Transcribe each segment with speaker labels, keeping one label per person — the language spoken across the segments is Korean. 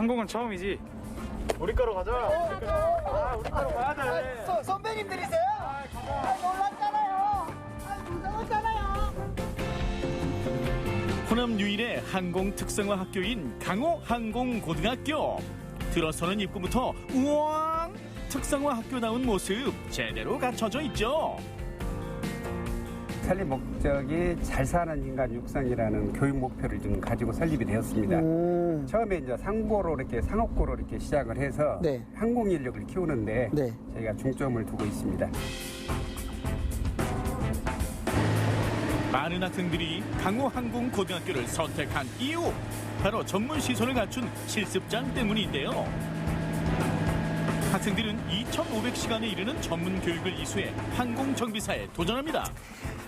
Speaker 1: 항공은 처음이지. 우리 거로 가자. 우리 거로 가야 돼.
Speaker 2: 선배님들이세요? 놀랐잖아요. 무서웠잖아요.
Speaker 3: 호남 유일의 항공 특성화 학교인 강호항공고등학교. 들어서는 입구부터 우왕 특성화 학교다운 모습 제대로 갖춰져 있죠.
Speaker 4: 설립 목적이 잘 사는 인간 육성이라는 교육 목표를 좀 가지고 설립이 되었습니다. 처음에 이제 상고로 이렇게 상업고로 이렇게 시작을 해서
Speaker 2: 네.
Speaker 4: 항공 인력을 키우는데
Speaker 2: 네.
Speaker 4: 저희가 중점을 두고 있습니다.
Speaker 3: 많은 학생들이 강호항공고등학교를 선택한 이유 바로 전문 시설을 갖춘 실습장 때문인데요. 학생들은 2,500시간에 이르는 전문 교육을 이수해 항공정비사에 도전합니다.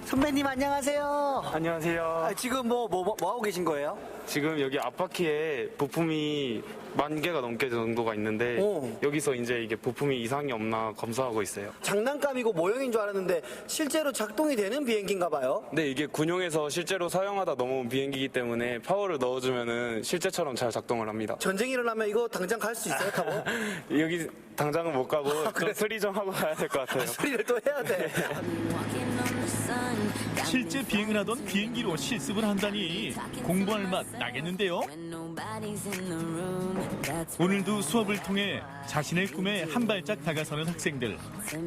Speaker 2: 선배님 안녕하세요.
Speaker 1: 안녕하세요.
Speaker 2: 지금 뭐 하고 계신 거예요?
Speaker 1: 지금 여기 앞바퀴에 부품이 10,000개가 넘게 정도가 있는데 여기서 이제 이게 부품이 이상이 없나 검사하고 있어요.
Speaker 2: 장난감이고 모형인 줄 알았는데 실제로 작동이 되는 비행기인가 봐요.
Speaker 1: 네, 이게 군용에서 실제로 사용하다 넘어온 비행기이기 때문에 파워를 넣어주면은 실제처럼 잘 작동을 합니다.
Speaker 2: 전쟁이 일어나면 이거 당장 갈 수 있어요, 타고?
Speaker 1: 여기 당장은 못 가고 좀 수리 좀 하고 가야 될 것 같아요.
Speaker 2: 수리를 또 해야 돼.
Speaker 3: 실제 비행을 하던 비행기로 실습을 한다니 공부할 맛 나겠는데요. 오늘도 수업을 통해 자신의 꿈에 한 발짝 다가서는 학생들.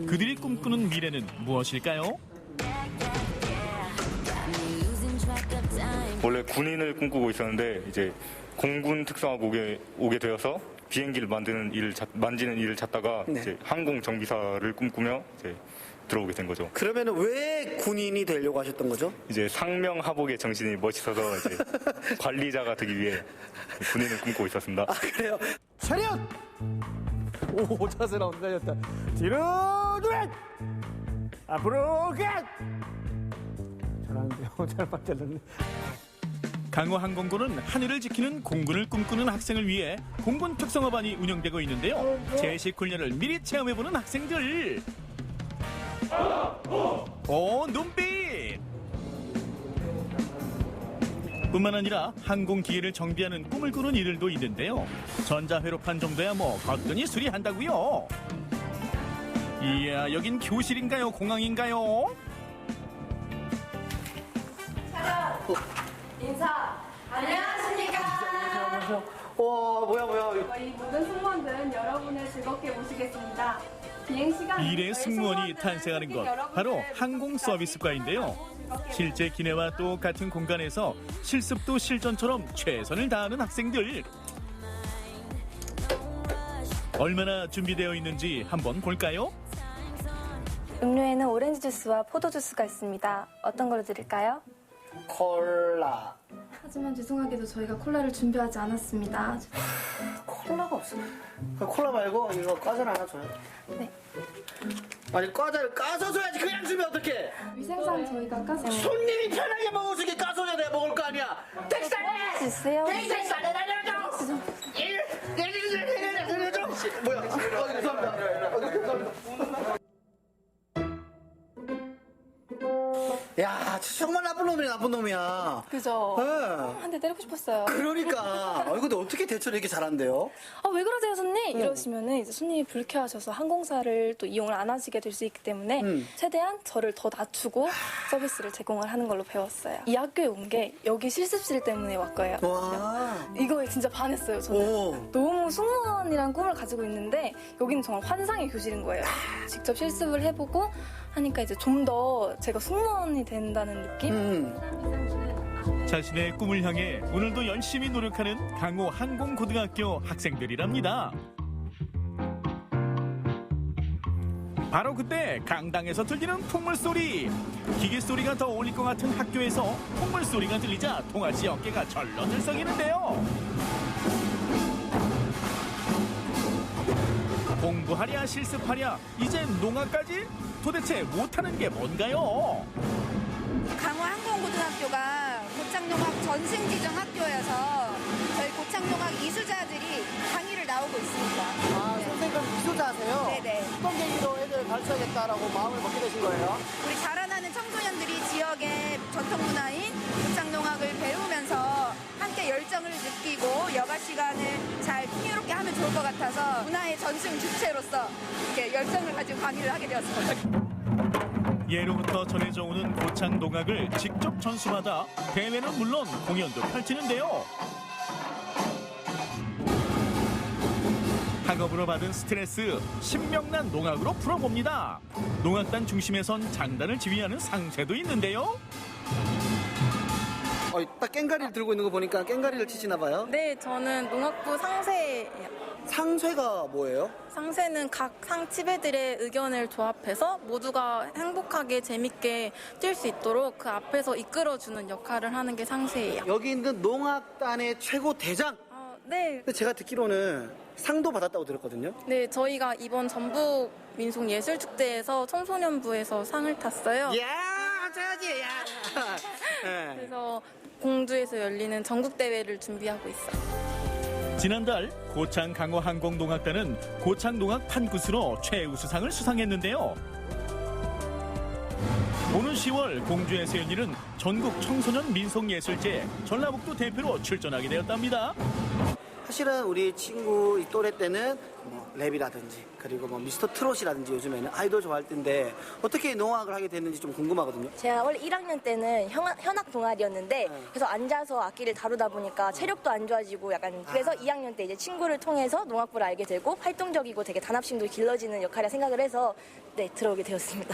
Speaker 3: 그들이 꿈꾸는 미래는 무엇일까요?
Speaker 5: 원래 군인을 꿈꾸고 있었는데 이제 공군 특성화국에 오게 되어서 비행기를 만지는 일을 찾다가
Speaker 2: 네.
Speaker 5: 이제 항공 정비사를 꿈꾸며 이제 들어오게 된 거죠.
Speaker 2: 그러면 왜 군인이 되려고 하셨던 거죠?
Speaker 5: 이제 상명하복의 정신이 멋있어서 이제 관리자가 되기 위해 군인을 꿈꾸고 있었습니다.
Speaker 2: 아, 그래요? 차렷! 오, 자세 나온다, 잘렸다. 뒤로 두렛! 앞으로 갓! 잘하는데요, 잘 맞췄네.
Speaker 3: 강호항공고는 하늘을 지키는 공군을 꿈꾸는 학생을 위해 공군 특성화반이 운영되고 있는데요. 제식 훈련을 미리 체험해보는 학생들. 눈빛! 뿐만 아니라 항공기계를 정비하는 꿈을 꾸는 이들도 있는데요. 전자회로판 정도야 뭐 거뜬히 수리한다고요. 이야, 여긴 교실인가요? 공항인가요?
Speaker 6: 인사! 안녕하십니까?
Speaker 2: 와, 뭐야.
Speaker 6: 저희 모든 승무원들은 여러분을 즐겁게 모시겠습니다. 비행시간
Speaker 3: 미래 승무원이 탄생하는 것 바로 항공 서비스과인데요. 실제 기내와 똑같은 공간에서 실습도 실전처럼 최선을 다하는 학생들. 얼마나 준비되어 있는지 한번 볼까요?
Speaker 6: 음료에는 오렌지 주스와 포도 주스가 있습니다. 어떤 걸로 드릴까요?
Speaker 2: 콜라.
Speaker 6: 하지만 죄송하게도 저희가 콜라를 준비하지 않았습니다.
Speaker 2: 콜라가 없어. 콜라 말고 이거 과자를 하나 줘요.
Speaker 6: 네.
Speaker 2: 아니, 과자를 까서 줘야지. 그냥 주면 어떡해.
Speaker 6: 위생상 저희가 까서
Speaker 2: 손님이 편하게 먹을 수 있게 까서 내가 먹을 거 아니야. 택시사네!
Speaker 6: 주세요.
Speaker 2: 택시사네 날려줘! 내려줘! 뭐야? 감사합니다. 야, 정말 나쁜 놈이야.
Speaker 6: 그죠?
Speaker 2: 네.
Speaker 6: 한 대 때리고 싶었어요.
Speaker 2: 그러니까. 근데 어떻게 대처를 이렇게 잘한대요?
Speaker 6: 왜 그러세요, 손님? 이러시면은 이제 손님이 불쾌하셔서 항공사를 또 이용을 안 하시게 될 수 있기 때문에 최대한 저를 더 낮추고 서비스를 제공을 하는 걸로 배웠어요. 이 학교에 온 게 여기 실습실 때문에 왔거예요.
Speaker 2: 와.
Speaker 6: 이거에 진짜 반했어요, 저는.
Speaker 2: 오.
Speaker 6: 너무 승무원이라는 꿈을 가지고 있는데 여기는 정말 환상의 교실인 거예요. 직접 실습을 해보고 하니까 이제 좀 더 제가 승무원이 된다는 느낌?
Speaker 3: 자신의 꿈을 향해 오늘도 열심히 노력하는 강호항공고등학교 학생들이랍니다. 바로 그때 강당에서 들리는 콧물 소리. 기계 소리가 더 어울릴 것 같은 학교에서 콧물 소리가 들리자 동아씨 어깨가 절로 들썩이는데요. 공부하랴 실습하랴 이제 농아까지? 도대체 못하는 게 뭔가요?
Speaker 7: 강호항공고등학교가 고창농학 전승지정 학교여서 저희 고창농학 이수자들이 강의를 나오고 있습니다.
Speaker 2: 아, 선생님 이수자세요?
Speaker 7: 네네.
Speaker 2: 어떤 계기로 애들 가르쳐야겠다라고 마음을 먹게 되신 거예요?
Speaker 7: 우리 자라나는 청소년들이 지역의 전통문화인 고창농학을 배우면서 함께 열정을 느끼고 여가 시간을 잘 풍요롭게 하면 좋을 것 같아서 문화의 전승 주체로서 이렇게 열정을 가지고 강의를 하게 되었습니다.
Speaker 3: 예로부터 전해져 오는 고창 농악을 직접 전수받아 대회는 물론 공연도 펼치는데요. 학업으로 받은 스트레스 신명난 농악으로 풀어봅니다. 농악단 중심에선 장단을 지휘하는 상세도 있는데요.
Speaker 2: 딱 깽가리를 들고 있는 거 보니까 깽가리를 치시나 봐요.
Speaker 6: 네, 저는 농악부 상세예요.
Speaker 2: 상쇄가 뭐예요?
Speaker 6: 상세는 각 상치배들의 의견을 조합해서 모두가 행복하게 재밌게 뛸 수 있도록 그 앞에서 이끌어주는 역할을 하는 게 상세예요.
Speaker 2: 여기 있는 농악단의 최고 대장.
Speaker 6: 네,
Speaker 2: 근데 제가 듣기로는 상도 받았다고 들었거든요.
Speaker 6: 네, 저희가 이번 전북 민속예술축제에서 청소년부에서 상을 탔어요.
Speaker 2: 야, 합쳐야지, 야. 네.
Speaker 6: 그래서 공주에서 열리는 전국대회를 준비하고 있어요.
Speaker 3: 지난달 고창 강호항공농악단은 고창 농악 판굿으로 최우수상을 수상했는데요. 오는 10월 공주에서 열리는 전국 청소년 민속예술제 전라북도 대표로 출전하게 되었답니다.
Speaker 2: 사실은 우리 친구 이 또래 때는 뭐 랩이라든지 그리고 뭐 미스터 트롯이라든지 요즘에는 아이돌 좋아할 텐데 어떻게 농악을 하게 됐는지 좀 궁금하거든요.
Speaker 8: 제가 원래 1학년 때는 현악 동아리였는데 그래서 앉아서 악기를 다루다 보니까 체력도 안 좋아지고 약간 그래서 2학년 때 이제 친구를 통해서 농악부를 알게 되고 활동적이고 되게 단합심도 길러지는 역할이라 생각을 해서 네, 들어오게 되었습니다.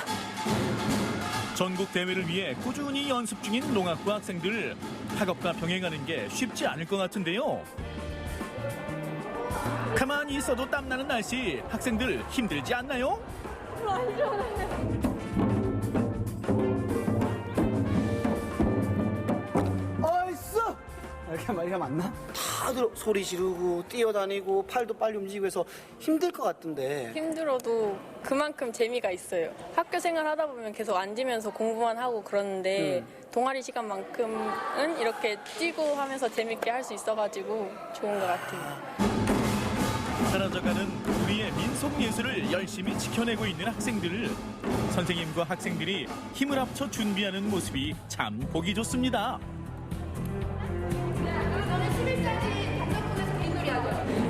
Speaker 3: 전국 대회를 위해 꾸준히 연습 중인 농악부 학생들 학업과 병행하는 게 쉽지 않을 것 같은데요. 가만히 있어도 땀나는 날씨 학생들 힘들지 않나요?
Speaker 2: 얼쑤! 이렇게 말이가 맞나? 다들 소리 지르고 뛰어다니고 팔도 빨리 움직이고 해서 힘들 것 같던데.
Speaker 9: 힘들어도 그만큼 재미가 있어요. 학교 생활 하다 보면 계속 앉으면서 공부만 하고 그러는데 동아리 시간만큼은 이렇게 뛰고 하면서 재밌게 할 수 있어가지고 좋은 것 같아요.
Speaker 3: 사라져가는 우리의 민속예술을 열심히 지켜내고 있는 학생들을 선생님과 학생들이 힘을 합쳐 준비하는 모습이 참 보기 좋습니다.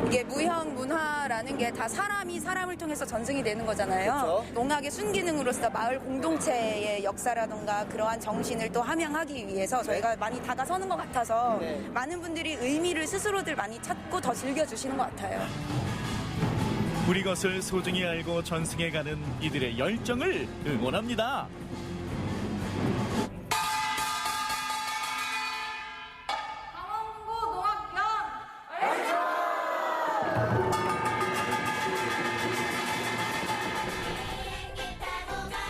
Speaker 7: 이게 무형 문화라는 게 다 사람이 사람을 통해서 전승이 되는 거잖아요.
Speaker 2: 그렇죠.
Speaker 7: 농악의 순기능으로서 마을 공동체의 역사라든가 그러한 정신을 또 함양하기 위해서 저희가 많이 다가서는 것 같아서
Speaker 2: 네.
Speaker 7: 많은 분들이 의미를 스스로들 많이 찾고 더 즐겨주시는 것 같아요.
Speaker 3: 우리 것을 소중히 알고 전승해가는 이들의 열정을 응원합니다.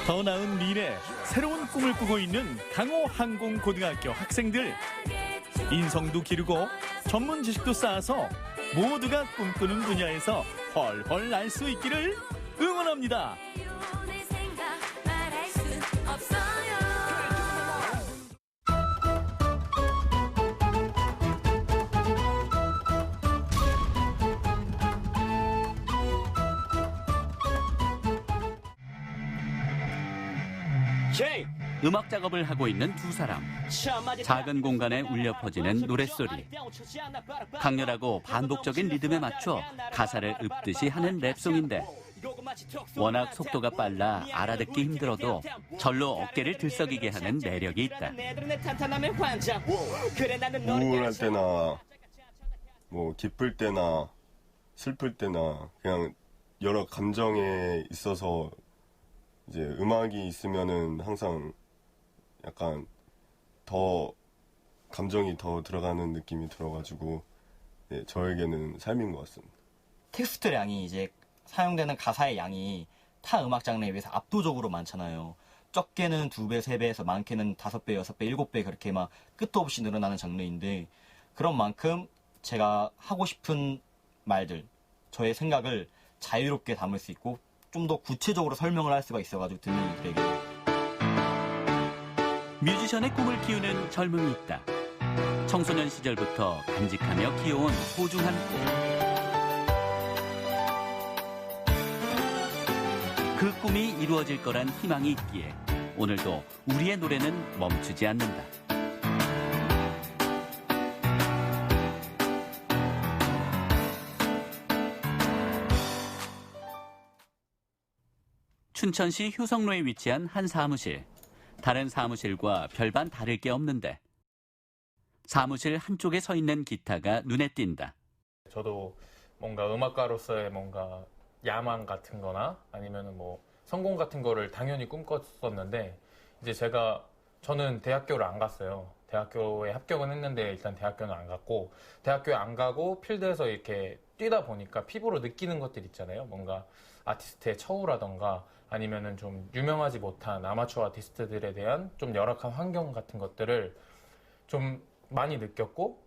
Speaker 3: 더 나은 미래, 새로운 꿈을 꾸고 있는 강호항공고등학교 학생들. 인성도 기르고 전문 지식도 쌓아서 모두가 꿈꾸는 분야에서 헐헐 날 수 있기를 응원합니다.
Speaker 10: 음악 작업을 하고 있는 두 사람. 작은 공간에 울려 퍼지는 노랫소리. 강렬하고 반복적인 리듬에 맞춰 가사를 읊듯이 하는 랩송인데 워낙 속도가 빨라 알아듣기 힘들어도 절로 어깨를 들썩이게 하는 매력이 있다.
Speaker 11: 우울할 때나 뭐 기쁠 때나 슬플 때나 그냥 여러 감정에 있어서 이제 음악이 있으면은 항상 약간 더 감정이 더 들어가는 느낌이 들어가지고 네, 저에게는 삶인 것 같습니다.
Speaker 12: 텍스트량이 이제 사용되는 가사의 양이 타 음악 장르에 비해서 압도적으로 많잖아요. 적게는 2배, 3배에서 많게는 5배, 6배, 7배 그렇게 막 끝도 없이 늘어나는 장르인데 그런 만큼 제가 하고 싶은 말들, 저의 생각을 자유롭게 담을 수 있고 좀 더 구체적으로 설명을 할 수가 있어가지고 듣는 이들에게
Speaker 10: 뮤지션의 꿈을 키우는 젊음이 있다. 청소년 시절부터 간직하며 키워온 소중한 꿈. 그 꿈이 이루어질 거란 희망이 있기에 오늘도 우리의 노래는 멈추지 않는다. 춘천시 효성로에 위치한 한 사무실. 다른 사무실과 별반 다를 게 없는데 사무실 한쪽에 서 있는 기타가 눈에 띈다.
Speaker 13: 저도 뭔가 음악가로서의 뭔가 야망 같은 거나 아니면은 뭐 성공 같은 거를 당연히 꿈꿨었는데 이제 저는 대학교를 안 갔어요. 대학교에 합격은 했는데 일단 대학교는 안 갔고 대학교에 안 가고 필드에서 이렇게 뛰다 보니까 피부로 느끼는 것들 있잖아요. 뭔가 아티스트의 처우라던가 아니면은 좀 유명하지 못한 아마추어 아티스트들에 대한 좀 열악한 환경 같은 것들을 좀 많이 느꼈고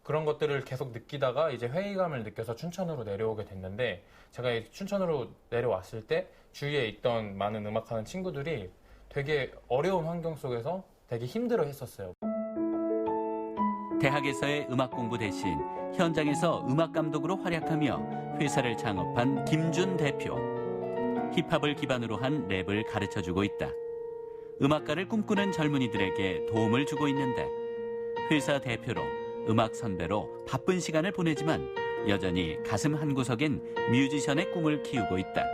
Speaker 13: 그런 것들을 계속 느끼다가 이제 회의감을 느껴서 춘천으로 내려오게 됐는데 제가 춘천으로 내려왔을 때 주위에 있던 많은 음악하는 친구들이 되게 어려운 환경 속에서 되게 힘들어 했었어요.
Speaker 10: 대학에서의 음악 공부 대신 현장에서 음악 감독으로 활약하며 회사를 창업한 김준 대표. 힙합을 기반으로 한 랩을 가르쳐주고 있다. 음악가를 꿈꾸는 젊은이들에게 도움을 주고 있는데 회사 대표로 음악 선배로 바쁜 시간을 보내지만 여전히 가슴 한구석엔 뮤지션의 꿈을 키우고 있다.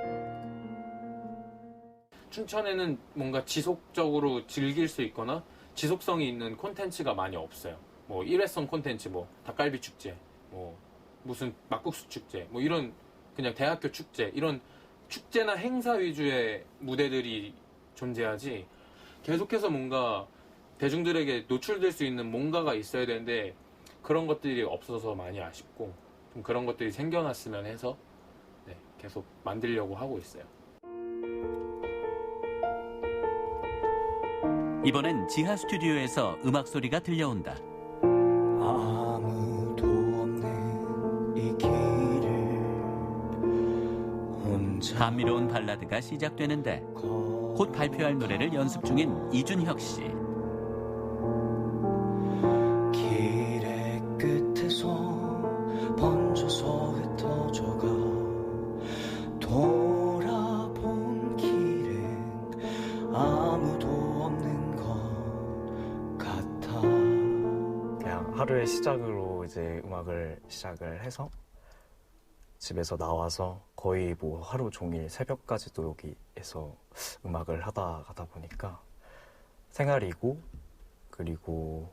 Speaker 13: 춘천에는 뭔가 지속적으로 즐길 수 있거나 지속성이 있는 콘텐츠가 많이 없어요. 뭐 일회성 콘텐츠, 뭐 닭갈비 축제, 뭐 무슨 막국수 축제, 뭐 이런 그냥 대학교 축제, 이런 축제나 행사 위주의 무대들이 존재하지 계속해서 뭔가 대중들에게 노출될 수 있는 뭔가가 있어야 되는데 그런 것들이 없어서 많이 아쉽고 좀 그런 것들이 생겨났으면 해서 계속 만들려고 하고 있어요.
Speaker 10: 이번엔 지하 스튜디오에서 음악 소리가 들려온다.
Speaker 14: 아무도 없는 이 길을 혼자
Speaker 10: 감미로운 발라드가 시작되는데 곧 발표할 노래를 연습 중인 이준혁 씨.
Speaker 14: 길의 끝에서 번져서 흩어져가 돌아본 길엔 아무도 없는 것 같아.
Speaker 15: 그냥 하루의 시작으로 이제 음악을 시작을 해서 집에서 나와서 거의 뭐 하루 종일 새벽까지도 여기에서 음악을 가다 보니까 생활이고 그리고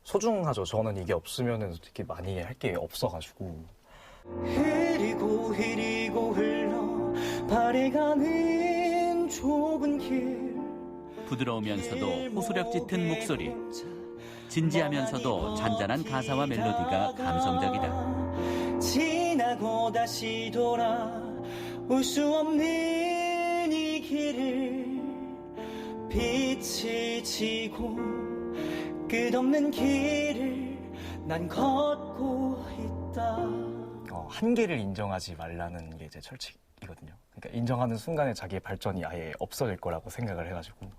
Speaker 15: 소중하죠. 저는 이게 없으면은 되게 많이 할 게 없어가지고.
Speaker 14: 흐리고 흘러 바래가는 좁은 길.
Speaker 10: 부드러우면서도 호소력 짙은 목소리. 진지하면서도 잔잔한 가사와 멜로디가 감성적이다.
Speaker 14: 지나고 다시 돌아올 수 없는 이 길을 빛이 지고 끝없는 길을 난 걷고 있다.
Speaker 15: 한계를 인정하지 말라는 게 제 철칙이거든요. 그러니까 인정하는 순간에 자기의 발전이 아예 없어질 거라고 생각을 해가지고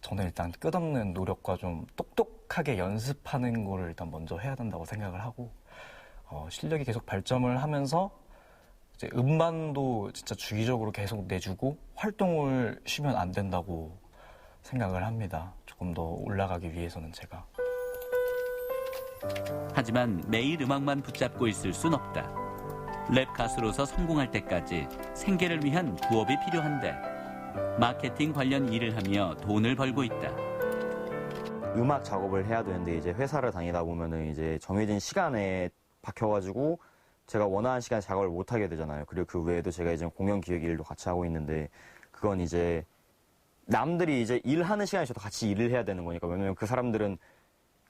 Speaker 15: 저는 일단 끝없는 노력과 좀 똑똑하게 연습하는 거를 일단 먼저 해야 된다고 생각을 하고 실력이 계속 발전을 하면서 이제 음반도 진짜 주기적으로 계속 내주고 활동을 쉬면 안 된다고 생각을 합니다. 조금 더 올라가기 위해서는 제가.
Speaker 10: 하지만 매일 음악만 붙잡고 있을 순 없다. 랩 가수로서 성공할 때까지 생계를 위한 부업이 필요한데 마케팅 관련 일을 하며 돈을 벌고 있다.
Speaker 16: 음악 작업을 해야 되는데 이제 회사를 다니다 보면은 이제 정해진 시간에 박혀가지고 제가 원하는 시간에 작업을 못 하게 되잖아요. 그리고 그 외에도 제가 이제 공연 기획 일도 같이 하고 있는데 그건 이제 남들이 이제 일하는 시간에 저도 같이 일을 해야 되는 거니까. 왜냐면 그 사람들은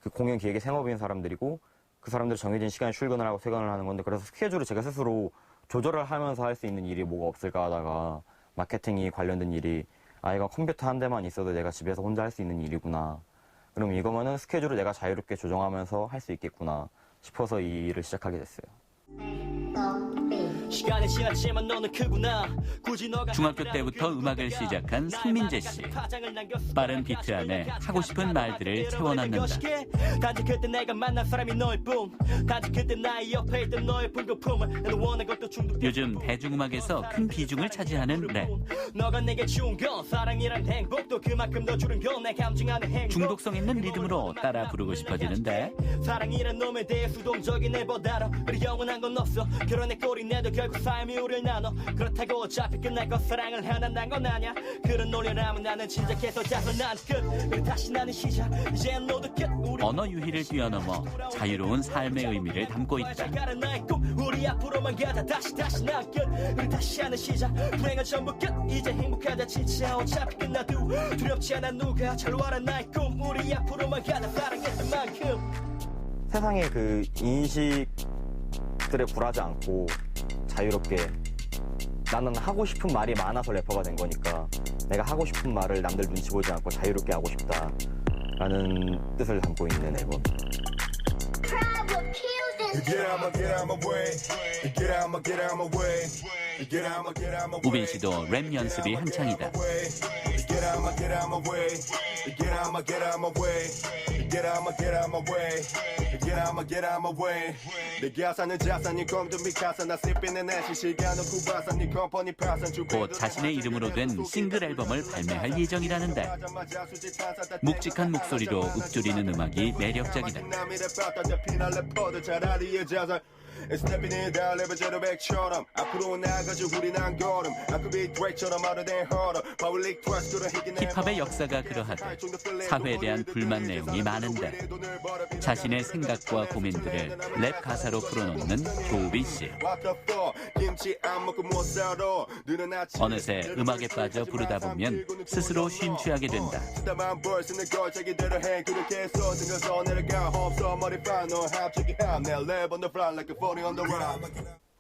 Speaker 16: 그 공연 기획의 생업인 사람들이고 그 사람들 정해진 시간에 출근을 하고 퇴근을 하는 건데 그래서 스케줄을 제가 스스로 조절을 하면서 할 수 있는 일이 뭐가 없을까 하다가 마케팅이 관련된 일이 이거 컴퓨터 한 대만 있어도 내가 집에서 혼자 할 수 있는 일이구나. 그럼 이거면은 스케줄을 내가 자유롭게 조정하면서 할 수 있겠구나 싶어서 이 일을 시작하게 됐어요.
Speaker 10: 중학교 때부터 음악을 시작한 성민재 씨. 빠른 비트 안에 하고 싶은 말들을 채워넣는다. 요즘 대중음악에서 큰 비중을 차지하는 랩. 중독성 있는 리듬으로 따라 부르고 싶어지는데
Speaker 14: 결국 삶이 우릴 나눠 그렇다고 어차피 끝날 것 사랑을 하나난 건 아냐 그런 노래라면 나는 진작해서 자서 난 끝 그리고 다시 나는 시작 이젠 너도 끝
Speaker 10: 언어 유희를 뛰어넘어 자유로운 삶의 의미를 담고 있다.
Speaker 14: 나의 꿈 우리 앞으로만 가다 다시 난 끝 우리 다시 하는 시작 불행은 전부 끝 이제 행복하자 진짜 어차피 끝나도 두렵지 않아 누가 철와라 나의 꿈 우리 앞으로만 가다 사랑했던 만큼
Speaker 16: 세상의 그 인식들에 굴하지 않고 자유롭게 나는 하고 싶은 말이 많아서 래퍼가 된 거니까 내가 하고 싶은 말을 남들 눈치 보지 않고 자유롭게 하고 싶다라는 뜻을 담고 있는 앨범.
Speaker 10: 우빈 씨도 랩 연습이 한창이다. 곧 자신의 이름으로 된 싱글 앨범을 발매할 예정이라는데 묵직한 목소리로 읊조리는 음악이 매력적이다.
Speaker 11: Stepping in down level 제로 백처럼 앞으로 나가지 우린 한 걸음 I could be Drake처럼 harder than harder Public trust 그런 희귀
Speaker 10: 힙합의 역사가 그러하듯 사회에 대한 불만 내용이 많은데 자신의 생각과 고민들을 랩 가사로 풀어놓는 조우빈 씨. 어느새 음악에 빠져 부르다 보면 스스로 쉼 취하게 된다.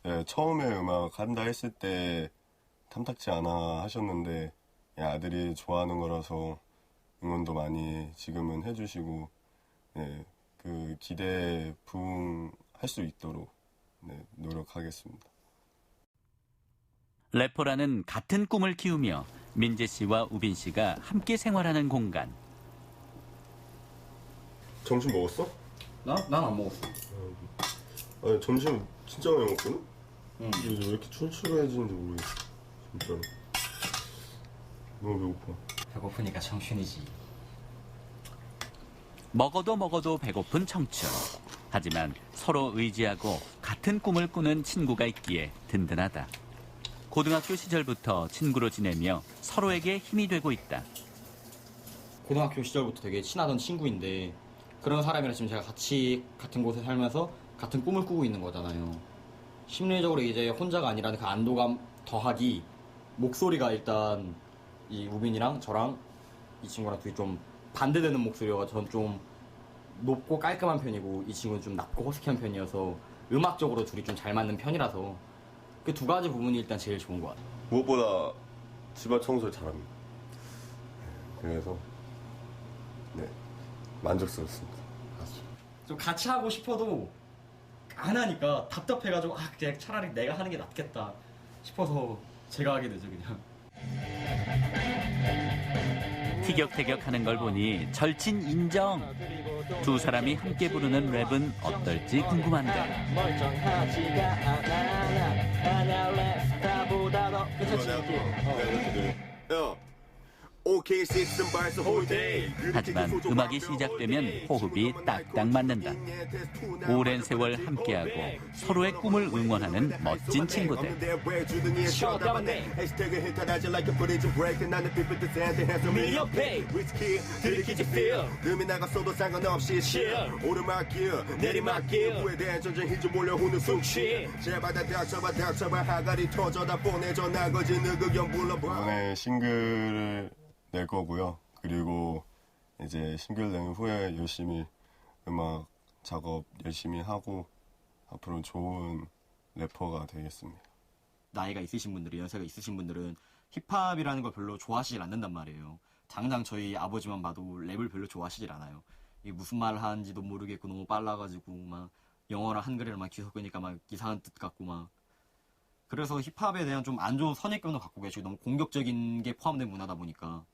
Speaker 11: 네, 처음에 음악 한다 했을 때 탐탁지 않아 하셨는데 아들이 좋아하는 거라서 응원도 많이 지금은 해주시고 네, 그 기대에 부응할 수 있도록 네, 노력하겠습니다.
Speaker 10: 래퍼라는 같은 꿈을 키우며 민재 씨와 우빈 씨가 함께 생활하는 공간.
Speaker 11: 점심 먹었어?
Speaker 12: 난 안 먹었어.
Speaker 11: 아니, 점심 진짜 많이 먹거든? 요즘 왜 이렇게 출출해지는지 모르겠어. 진짜로. 너무 배고파.
Speaker 12: 배고프니까 청춘이지.
Speaker 10: 먹어도 배고픈 청춘. 하지만 서로 의지하고 같은 꿈을 꾸는 친구가 있기에 든든하다. 고등학교 시절부터 친구로 지내며 서로에게 힘이 되고 있다.
Speaker 12: 고등학교 시절부터 되게 친하던 친구인데 그런 사람이랑 지금 제가 같이 같은 곳에 살면서 같은 꿈을 꾸고 있는 거잖아요. 심리적으로 이제 혼자가 아니라는 그 안도감 더하기 목소리가 일단 이 우빈이랑 저랑 이 친구랑 둘이 좀 반대되는 목소리여서 전 좀 높고 깔끔한 편이고 이 친구는 좀 낮고 허스키한 편이어서 음악적으로 둘이 좀 잘 맞는 편이라서 그 두 가지 부분이 일단 제일 좋은 것 같아요.
Speaker 11: 무엇보다 집안 청소를 잘합니다. 그래서 네 만족스럽습니다.
Speaker 12: 좀 같이 하고 싶어도 안 하니까 답답해가지고 그냥 차라리 내가 하는 게 낫겠다 싶어서 제가 하게 되죠 그냥.
Speaker 10: 티격태격하는 걸 보니 절친 인정. 두 사람이 함께 부르는 랩은 어떨지 궁금한데.
Speaker 14: 멀쩡하지가 않아 랩스타보다 더 괜찮지?
Speaker 10: 하지만 음악이 시작되면 호흡이 딱딱 맞는다. 오랜 세월 함께하고 서로의 꿈을 응원하는 멋진 친구들.
Speaker 11: 이번에 싱글을 낼 거고요. 그리고 이제 싱글 낸 후에 열심히 음악 작업 열심히 하고 앞으로 좋은 래퍼가 되겠습니다.
Speaker 12: 나이가 있으신 분들이 연세가 있으신 분들은 힙합이라는 걸 별로 좋아하시질 않는단 말이에요. 당장 저희 아버지만 봐도 랩을 별로 좋아하시질 않아요. 이게 무슨 말을 하는지도 모르겠고 너무 빨라가지고 막 영어랑 한글을 막 뒤섞으니까 막 이상한 뜻 같고 막 그래서 힙합에 대한 좀 안 좋은 선입견을 갖고 계시고 너무 공격적인 게 포함된 문화다 보니까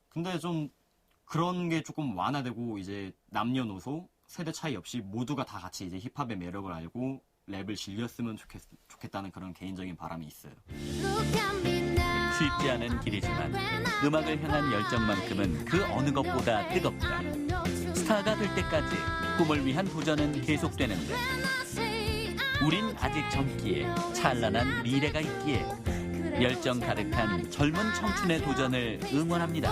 Speaker 12: 근데 좀 그런 게 조금 완화되고 이제 남녀노소 세대 차이 없이 모두가 다 같이 이제 힙합의 매력을 알고 랩을 즐겼으면 좋겠다는 그런 개인적인 바람이 있어요.
Speaker 10: 쉽지 않은 길이지만 음악을 향한 열정만큼은 그 어느 것보다 뜨겁다. 스타가 될 때까지 꿈을 위한 도전은 계속되는데 우린 아직 젊기에 찬란한 미래가 있기에 열정 가득한 젊은 청춘의 도전을 응원합니다.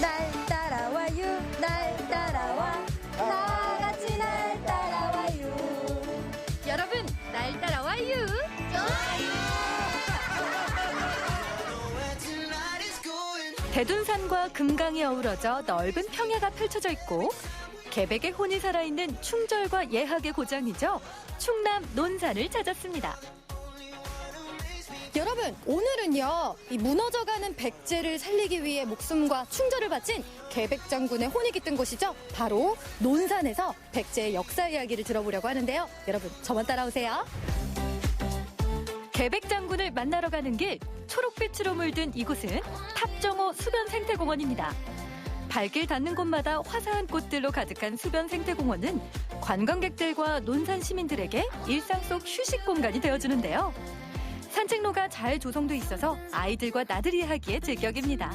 Speaker 17: 날 따라와요 날 따라와 다 같이 날 따라와요 여러분 날 따라와요
Speaker 18: 대둔산과 금강이 어우러져 넓은 평야가 펼쳐져 있고 계백의 혼이 살아있는 충절과 예학의 고장이죠. 충남 논산을 찾았습니다.
Speaker 17: 여러분 오늘은요 이 무너져가는 백제를 살리기 위해 목숨과 충절을 바친 계백 장군의 혼이 깃든 곳이죠. 바로 논산에서 백제의 역사 이야기를 들어보려고 하는데요. 여러분 저만 따라오세요.
Speaker 18: 계백 장군을 만나러 가는 길, 초록빛으로 물든 이곳은 탑정호 수변생태공원입니다. 발길 닿는 곳마다 화사한 꽃들로 가득한 수변생태공원은 관광객들과 논산 시민들에게 일상 속 휴식 공간이 되어주는데요. 산책로가 잘 조성돼 있어서 아이들과 나들이 하기에 제격입니다.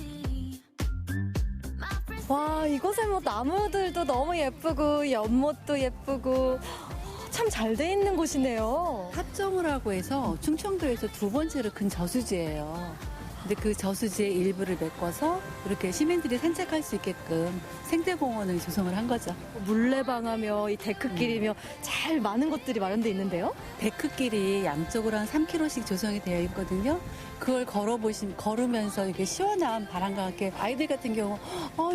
Speaker 17: 와 이곳에 뭐 나무들도 너무 예쁘고 연못도 예쁘고 참 잘 돼 있는 곳이네요.
Speaker 19: 탑정호라고 해서 충청도에서 두 번째로 큰 저수지예요. 근데 그 저수지의 일부를 메꿔서 이렇게 시민들이 산책할 수 있게끔 생태공원을 조성을 한 거죠.
Speaker 17: 물레방아며 이 데크길이며 잘 많은 것들이 마련돼 있는데요.
Speaker 19: 데크길이 양쪽으로 한 3km씩 조성이 되어 있거든요. 그걸 걸으면서 이렇게 시원한 바람과 함께 아이들 같은 경우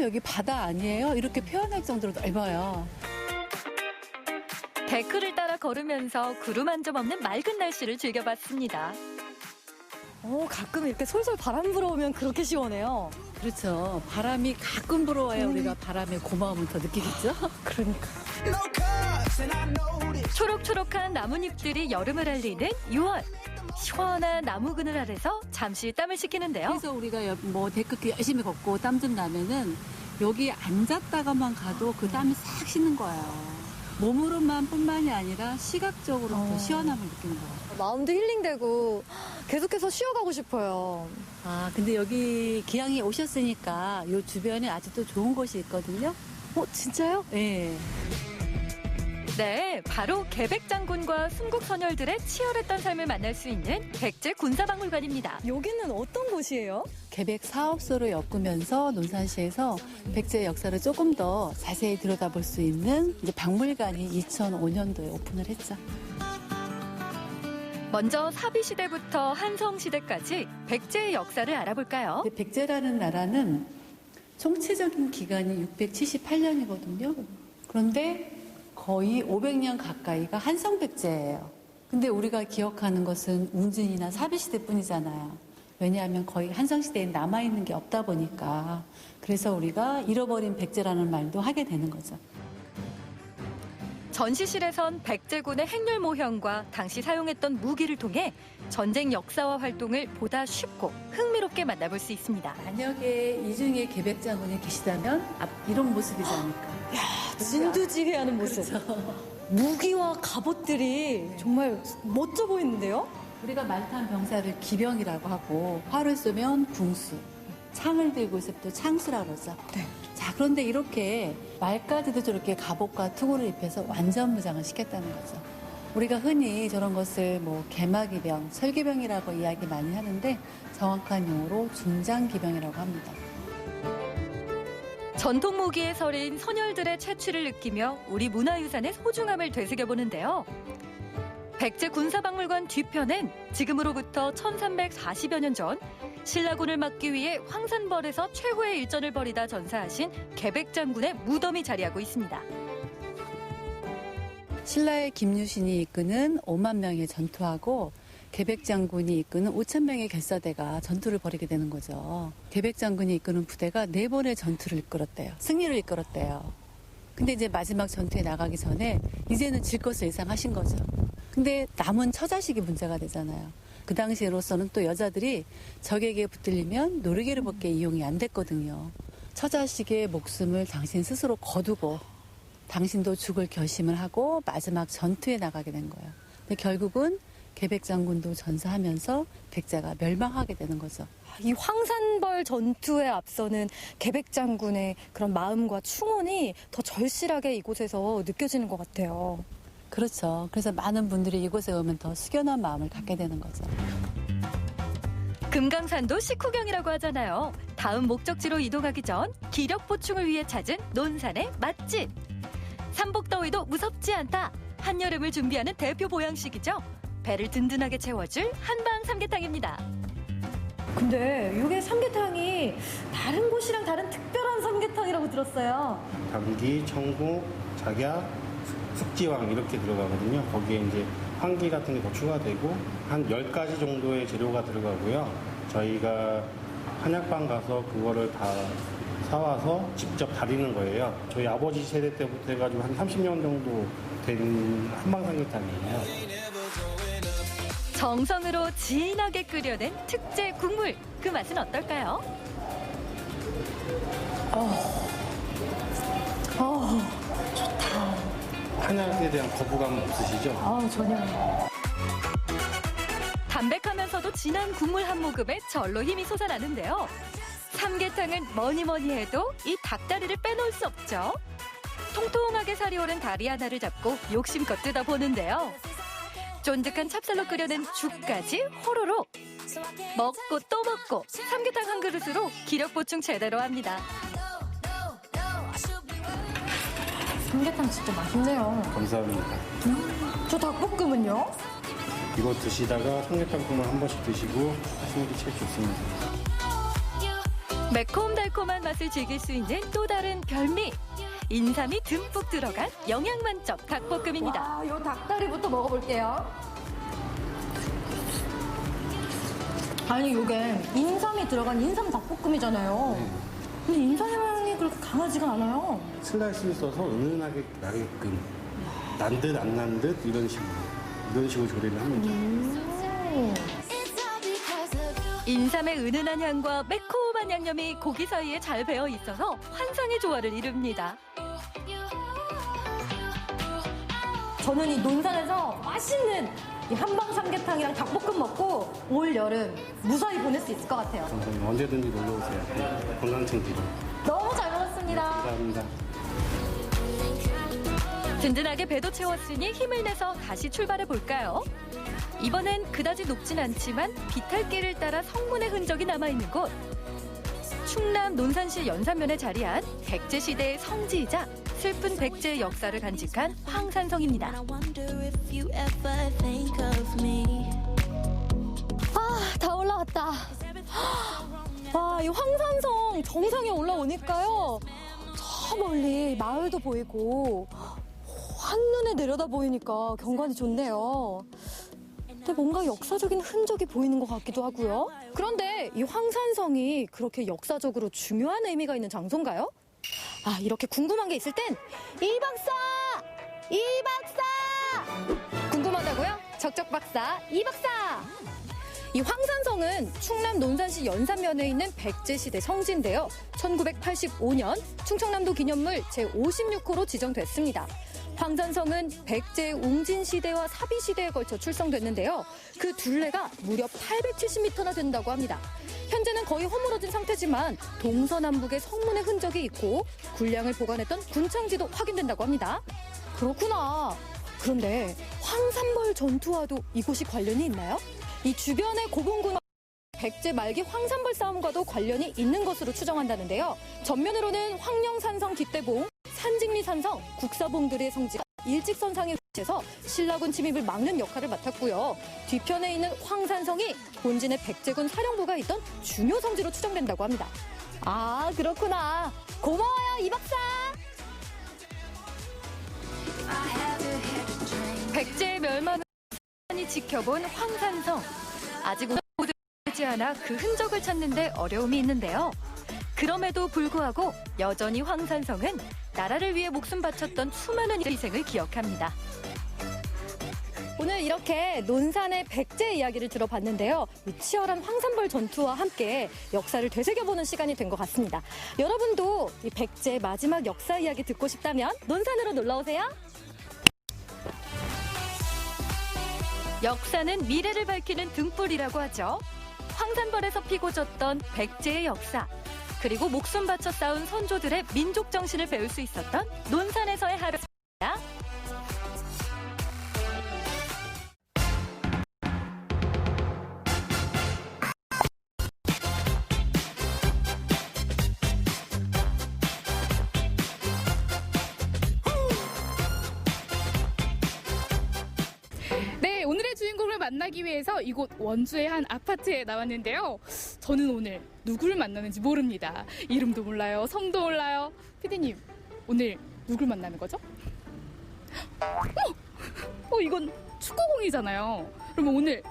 Speaker 19: 여기 바다 아니에요? 이렇게 표현할 정도로 넓어요.
Speaker 18: 데크를 따라 걸으면서 구름 한 점 없는 맑은 날씨를 즐겨봤습니다.
Speaker 17: 가끔 이렇게 솔솔 바람 불어오면 그렇게 시원해요.
Speaker 19: 그렇죠. 바람이 가끔 불어와야 우리가 바람의 고마움을 더 느끼겠죠?
Speaker 17: 그러니까.
Speaker 18: 초록초록한 나뭇잎들이 여름을 알리는 6월. 시원한 나무 그늘 아래서 잠시 땀을 식히는데요.
Speaker 19: 그래서 우리가 뭐 데크길 열심히 걷고 땀 좀 나면은 여기 앉았다가만 가도 그 땀이 싹 식는 거예요. 몸으로만 뿐만이 아니라 시각적으로 더 시원함을 느끼는 거예요.
Speaker 17: 마음도 힐링되고 계속해서 쉬어가고 싶어요.
Speaker 19: 근데 여기 기왕에 오셨으니까 이 주변에 아직도 좋은 곳이 있거든요.
Speaker 17: 진짜요?
Speaker 19: 네.
Speaker 18: 네, 바로 계백 장군과 순국 선열들의 치열했던 삶을 만날 수 있는 백제 군사박물관입니다.
Speaker 17: 여기는 어떤 곳이에요?
Speaker 19: 계백 사업소를 엮으면서 논산시에서 백제의 역사를 조금 더 자세히 들여다볼 수 있는 이제 박물관이 2005년도에 오픈을 했죠.
Speaker 18: 먼저 사비시대부터 한성시대까지 백제의 역사를 알아볼까요?
Speaker 19: 백제라는 나라는 총체적인 기간이 678년이거든요. 그런데 거의 500년 가까이가 한성백제예요. 근데 우리가 기억하는 것은 웅진이나 사비시대뿐이잖아요. 왜냐하면 거의 한성시대에 남아있는 게 없다 보니까. 그래서 우리가 잃어버린 백제라는 말도 하게 되는 거죠.
Speaker 18: 전시실에선 백제군의 행렬 모형과 당시 사용했던 무기를 통해 전쟁 역사와 활동을 보다 쉽고 흥미롭게 만나볼 수 있습니다.
Speaker 19: 만약에 이 중에 계백 장군이 계시다면 이런 모습이지 않을까.
Speaker 17: 진두지휘하는 모습.
Speaker 19: 그렇죠.
Speaker 17: 무기와 갑옷들이 정말 멋져 보이는데요?
Speaker 19: 우리가 말탄 병사를 기병이라고 하고 활을 쏘면 궁수, 창을 들고 있으면 또 창수라고 그러죠.
Speaker 17: 네.
Speaker 19: 자, 그런데 이렇게 말까지도 저렇게 갑옷과 투구를 입혀서 완전 무장을 시켰다는 거죠. 우리가 흔히 저런 것을 개마기병, 설기병이라고 이야기 많이 하는데 정확한 용어로 중장기병이라고 합니다.
Speaker 18: 전통 무기의 설인 선열들의 채취를 느끼며 우리 문화유산의 소중함을 되새겨보는데요. 백제 군사박물관 뒤편엔 지금으로부터 1340여 년 전 신라군을 막기 위해 황산벌에서 최후의 일전을 벌이다 전사하신 계백 장군의 무덤이 자리하고 있습니다.
Speaker 19: 신라의 김유신이 이끄는 5만 명의 전투하고 계백 장군이 이끄는 5천 명의 결사대가 전투를 벌이게 되는 거죠. 계백 장군이 이끄는 부대가 4번의 전투를 이끌었대요. 승리를 이끌었대요. 근데 이제 마지막 전투에 나가기 전에 이제는 질 것을 예상하신 거죠. 근데 남은 처자식이 문제가 되잖아요. 그 당시로서는 또 여자들이 적에게 붙들리면 노르개를 벗게 이용이 안 됐거든요. 처자식의 목숨을 당신 스스로 거두고 당신도 죽을 결심을 하고 마지막 전투에 나가게 된 거예요. 근데 결국은 계백장군도 전사하면서 백제가 멸망하게 되는 거죠.
Speaker 17: 이 황산벌 전투에 앞서는 계백장군의 그런 마음과 충원이 더 절실하게 이곳에서 느껴지는 것 같아요.
Speaker 19: 그렇죠. 그래서 많은 분들이 이곳에 오면 더 숙연한 마음을 갖게 되는 거죠.
Speaker 18: 금강산도 식후경이라고 하잖아요. 다음 목적지로 이동하기 전 기력 보충을 위해 찾은 논산의 맛집. 삼복더위도 무섭지 않다. 한여름을 준비하는 대표 보양식이죠. 배를 든든하게 채워줄 한방 삼계탕입니다.
Speaker 17: 근데 이게 삼계탕이 다른 곳이랑 다른 특별한 삼계탕이라고 들었어요.
Speaker 20: 당귀, 청국, 작약, 숙지황 이렇게 들어가거든요. 거기에 이제 황기 같은 게 더 추가되고 한 10가지 정도의 재료가 들어가고요. 저희가 한약방 가서 그거를 다 사와서 직접 다리는 거예요. 저희 아버지 세대 때부터 해가지고 한 30년 정도 된 한방 삼계탕이에요.
Speaker 18: 정성으로 진하게 끓여낸 특제 국물. 그 맛은 어떨까요?
Speaker 17: 좋다.
Speaker 20: 한약에 대한 거부감은 없으시죠?
Speaker 17: 전혀.
Speaker 18: 담백하면서도 진한 국물 한 모금에 절로 힘이 솟아나는데요. 삼계탕은 뭐니 해도 이 닭다리를 빼놓을 수 없죠. 통통하게 살이 오른 다리 하나를 잡고 욕심껏 뜯어보는데요. 쫀득한 찹쌀로 끓여낸 죽까지 호로록. 먹고 또 먹고 삼계탕 한 그릇으로 기력 보충 제대로 합니다.
Speaker 17: 삼계탕 진짜 맛있네요.
Speaker 20: 감사합니다.
Speaker 17: 저 닭볶음은요?
Speaker 20: 이거 드시다가 삼계탕국물 한 번씩 드시고 하시는 게 제일 좋습니다.
Speaker 18: 매콤달콤한 맛을 즐길 수 있는 또 다른 별미. 인삼이 듬뿍 들어간 영양 만점 닭볶음입니다.
Speaker 17: 와, 요 닭다리부터 먹어볼게요. 아니, 요게 인삼이 들어간 인삼 닭볶음이잖아요. 근데 인삼 향이 그렇게 강하지가 않아요.
Speaker 20: 슬라이스 써서 은은하게 나게끔 난 듯 안 난 듯 이런 식으로 조리를 합니다.
Speaker 18: 인삼의 은은한 향과 매콤한 양념이 고기 사이에 잘 배어 있어서 환상의 조화를 이룹니다.
Speaker 17: 저는 이 논산에서 맛있는 이 한방 삼계탕이랑 닭볶음 먹고 올 여름 무사히 보낼 수 있을 것 같아요.
Speaker 20: 언제든지 놀러 오세요. 건강청 뒤로.
Speaker 17: 너무 잘 먹었습니다.
Speaker 20: 감사합니다.
Speaker 18: 든든하게 배도 채웠으니 힘을 내서 다시 출발해 볼까요? 이번엔 그다지 높진 않지만 비탈길을 따라 성문의 흔적이 남아있는 곳. 충남 논산시 연산면에 자리한 백제시대의 성지이자 슬픈 백제의 역사를 간직한 황산성입니다.
Speaker 17: 다 올라왔다. 와, 이 황산성 정상에 올라오니까요. 저 멀리 마을도 보이고 한눈에 내려다 보이니까 경관이 좋네요. 근데 뭔가 역사적인 흔적이 보이는 것 같기도 하고요. 그런데 이 황산성이 그렇게 역사적으로 중요한 의미가 있는 장소인가요? 이렇게 궁금한 게 있을 땐 이 박사! 궁금하다고요? 적적박사 이 박사! 이 황산성은 충남 논산시 연산면에 있는 백제시대 성지인데요. 1985년 충청남도 기념물 제56호로 지정됐습니다. 황산성은 백제 웅진시대와 사비시대에 걸쳐 출성됐는데요. 그 둘레가 무려 870m나 된다고 합니다. 현재는 거의 허물어진 상태지만 동서남북의 성문의 흔적이 있고 군량을 보관했던 군창지도 확인된다고 합니다. 그렇구나. 그런데 황산벌 전투와도 이곳이 관련이 있나요? 이 주변의 고분군 백제 말기 황산벌 싸움과도 관련이 있는 것으로 추정한다는데요. 전면으로는 황령산성 깃대봉, 산직리산성, 국사봉들의 성지가 일직선상에 위치해서 신라군 침입을 막는 역할을 맡았고요. 뒤편에 있는 황산성이 본진의 백제군 사령부가 있던 중요 성지로 추정된다고 합니다. 그렇구나. 고마워요, 이 박사.
Speaker 18: 백제의 멸망을 많이 지켜본 황산성. 아직 오래되지 않아 그 흔적을 찾는데 어려움이 있는데요. 그럼에도 불구하고 여전히 황산성은 나라를 위해 목숨 바쳤던 수많은 희생을 기억합니다.
Speaker 17: 오늘 이렇게 논산의 백제 이야기를 들어봤는데요. 이 치열한 황산벌 전투와 함께 역사를 되새겨보는 시간이 된 것 같습니다. 여러분도 이 백제의 마지막 역사 이야기 듣고 싶다면 논산으로 놀러오세요.
Speaker 18: 역사는 미래를 밝히는 등불이라고 하죠. 황산벌에서 피고 졌던 백제의 역사, 그리고 목숨 바쳐 싸운 선조들의 민족 정신을 배울 수 있었던 논산에서의 하루입니다.
Speaker 21: 네, 오늘의 주인공을 만나기 위해서 이곳 원주의 한 아파트에 나왔는데요. 저는 오늘 누굴 만나는지 모릅니다. 이름도 몰라요, 성도 몰라요. 피디님, 오늘 누굴 만나는 거죠? 이건 축구공이잖아요. 그러면 오늘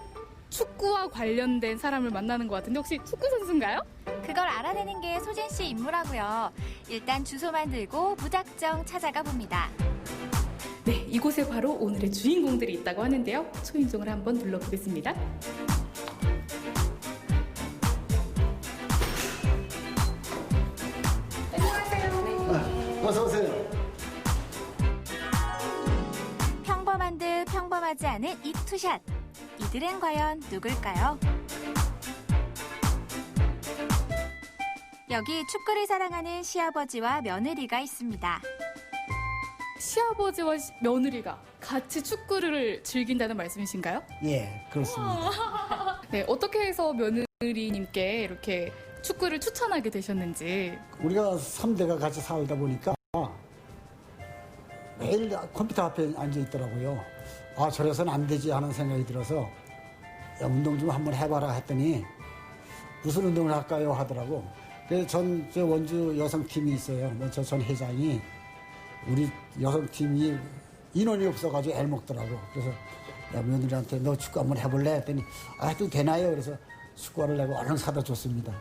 Speaker 21: 축구와 관련된 사람을 만나는 것 같은데 혹시 축구 선수인가요?
Speaker 22: 그걸 알아내는 게 소진 씨 임무라고요. 일단 주소만 들고 무작정 찾아가 봅니다.
Speaker 21: 네, 이곳에 바로 오늘의 주인공들이 있다고 하는데요. 초인종을 한번 눌러보겠습니다.
Speaker 22: 안녕하세요.
Speaker 2: 어서 오세요.
Speaker 22: 평범한 듯 평범하지 않은 이 투샷. 이들은 과연 누굴까요? 여기 축구를 사랑하는 시아버지와 며느리가 있습니다.
Speaker 21: 시아버지와 며느리가 같이 축구를 즐긴다는 말씀이신가요?
Speaker 23: 예, 그렇습니다.
Speaker 21: 네, 어떻게 해서 며느리님께 이렇게 축구를 추천하게 되셨는지.
Speaker 23: 우리가 3대가 같이 살다 보니까 매일 컴퓨터 앞에 앉아 있더라고요. 아, 저래서는 안 되지 하는 생각이 들어서 야, 운동 좀 한번 해봐라 했더니 무슨 운동을 할까요 하더라고. 그래서 저 원주 여성팀이 있어요. 저 전 회장이 우리 여성팀이 인원이 없어가지고 애를 먹더라고. 그래서 야, 며느리한테 너 축구 한번 해볼래 했더니 해도 되나요? 그래서 축구화를 내고 얼른 사다 줬습니다.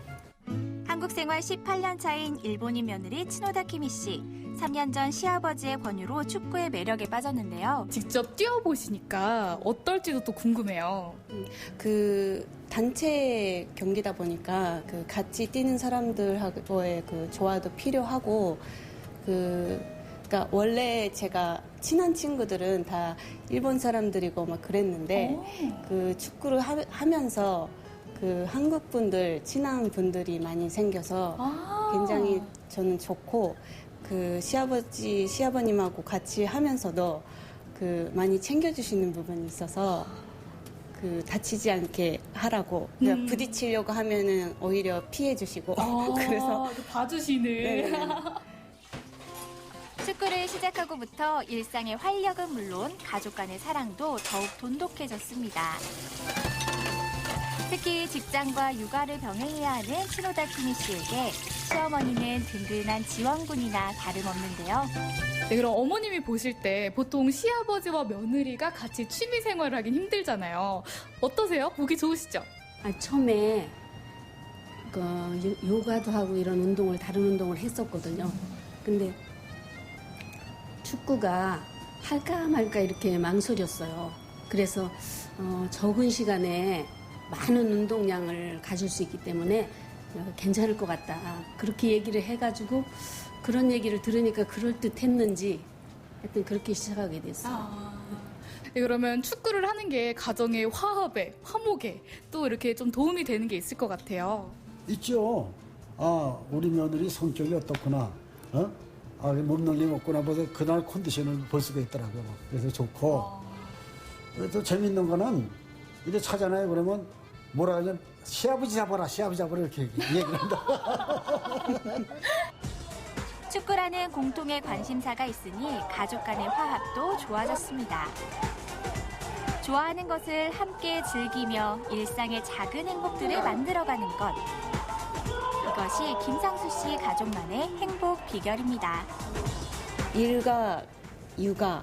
Speaker 22: 한국 생활 18년 차인 일본인 며느리 치노다 키미 씨. 3년 전 시아버지의 권유로 축구의 매력에 빠졌는데요.
Speaker 21: 직접 뛰어보시니까 어떨지도 또 궁금해요.
Speaker 24: 그 단체 경기다 보니까 그 같이 뛰는 사람들하고의 그 조화도 필요하고 그러니까 원래 제가 친한 친구들은 다 일본 사람들이고 막 그랬는데 그 축구를 하면서 그 한국 분들, 친한 분들이 많이 생겨서 굉장히 저는 좋고 그 시아버님하고 같이 하면서도 그 많이 챙겨주시는 부분이 있어서 그 다치지 않게 하라고 그냥 부딪히려고 하면은 오히려 피해주시고 그래서
Speaker 21: 봐주시는.
Speaker 24: 네네네.
Speaker 22: 축구를 시작하고부터 일상의 활력은 물론 가족 간의 사랑도 더욱 돈독해졌습니다. 특히 직장과 육아를 병행해야 하는 치노다 키미 씨에게 시어머니는 든든한 지원군이나 다름없는데요.
Speaker 21: 네, 그럼 어머님이 보실 때 보통 시아버지와 며느리가 같이 취미 생활을 하긴 힘들잖아요. 어떠세요? 보기 좋으시죠?
Speaker 25: 처음에 요가도 하고 이런 다른 운동을 했었거든요. 근데 축구가 할까 말까 이렇게 망설였어요. 그래서 적은 시간에 많은 운동량을 가질 수 있기 때문에 괜찮을 것 같다. 그렇게 얘기를 해가지고 그런 얘기를 들으니까 그럴듯했는지 하여튼 그렇게 시작하게 됐어요.
Speaker 21: 네, 그러면 축구를 하는 게 가정의 화합에, 화목에 또 이렇게 좀 도움이 되는 게 있을 것 같아요.
Speaker 23: 있죠. 아, 우리 며느리 성격이 어떻구나. 몸놀림 없구나. 벌써 그날 컨디션을 볼 수가 있더라고요. 그래서 좋고. 또 재밌는 거는 이제 차잖아요. 그러면 뭐라 하냐면 시아버지 잡아라 이렇게 얘기를 한다.
Speaker 22: 축구라는 공통의 관심사가 있으니 가족 간의 화합도 좋아졌습니다. 좋아하는 것을 함께 즐기며 일상의 작은 행복들을 만들어가는 것. 이것이 김상수 씨 가족만의 행복 비결입니다.
Speaker 24: 일과 육아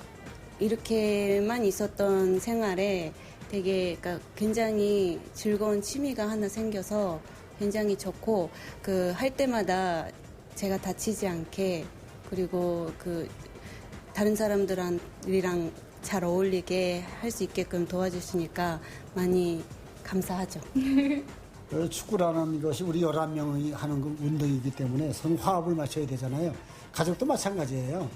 Speaker 24: 이렇게만 있었던 생활에 되게 그러니까 굉장히 즐거운 취미가 하나 생겨서 굉장히 좋고 할 때마다 제가 다치지 않게 그리고 다른 사람들이랑 잘 어울리게 할 수 있게끔 도와주시니까 많이 감사하죠.
Speaker 23: 축구라는 것이 우리 11명이 하는 운동이기 때문에 서로 화합을 맞춰야 되잖아요. 가족도 마찬가지예요.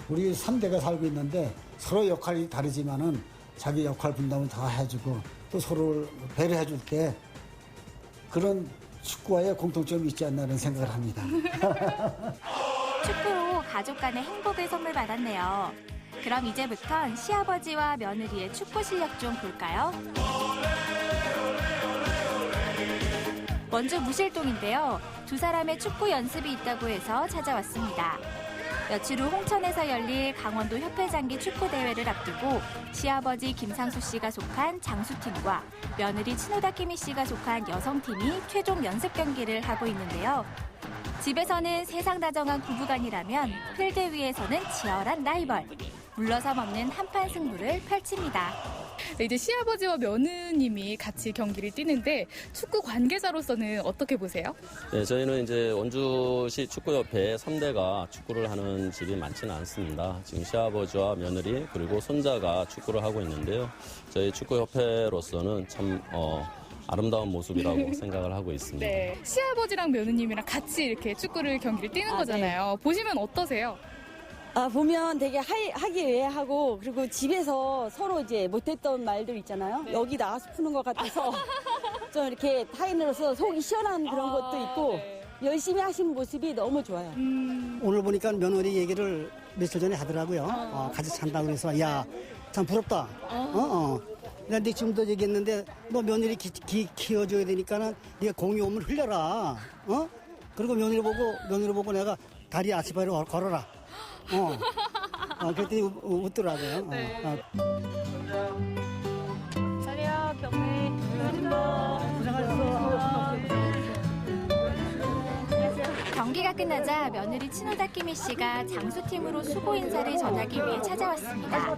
Speaker 23: 우리 3대가 살고 있는데 서로 역할이 다르지만은 자기 역할 분담을 다 해주고 또 서로를 배려해줄 때 그런 축구와의 공통점이 있지 않나는 생각을 합니다.
Speaker 22: 축구로 가족 간의 행복을 선물 받았네요. 그럼 이제부턴 시아버지와 며느리의 축구 실력 좀 볼까요? 원주 무실동인데요. 두 사람의 축구 연습이 있다고 해서 찾아왔습니다. 며칠 후 홍천에서 열릴 강원도 협회장기 축구대회를 앞두고 시아버지 김상수 씨가 속한 장수팀과 며느리 친오다키미 씨가 속한 여성팀이 최종 연습 경기를 하고 있는데요. 집에서는 세상다정한 부부간이라면 필드 위에서는 치열한 라이벌. 물러서 먹는 한판 승부를 펼칩니다.
Speaker 21: 네, 이제 시아버지와 며느님이 같이 경기를 뛰는데 축구 관계자로서는 어떻게 보세요?
Speaker 1: 네, 저희는 이제 원주시 축구협회 3대가 축구를 하는 집이 많지는 않습니다. 지금 시아버지와 며느리 그리고 손자가 축구를 하고 있는데요. 저희 축구협회로서는 참 아름다운 모습이라고 생각을 하고 있습니다.
Speaker 21: 네, 시아버지랑 며느님이랑 같이 이렇게 축구를 경기를 뛰는 거잖아요. 보시면 어떠세요?
Speaker 4: 보면 되게 하기 위해 하고 그리고 집에서 서로 이제 못했던 말들 있잖아요. 여기 나가서 푸는 것 같아서 좀 이렇게 타인으로서 속이 시원한 그런 것도 있고 열심히 하시는 모습이 너무 좋아요.
Speaker 5: 오늘 보니까 며느리 얘기를 며칠 전에 하더라고요. 같이 찬다고 그래서 야, 참 부럽다. 근데 지금도 얘기했는데 너 며느리 키워줘야 되니까는 네가 공이 오면 흘려라. 그리고 며느리 보고 내가 다리 아치바로 걸어라. 그랬더니 웃더라고요.
Speaker 21: 네.
Speaker 4: 자리야, 경례.
Speaker 22: 경기가 끝나자 며느리 친오다키미 씨가 장수팀으로 수고 인사를 전하기 위해 찾아왔습니다.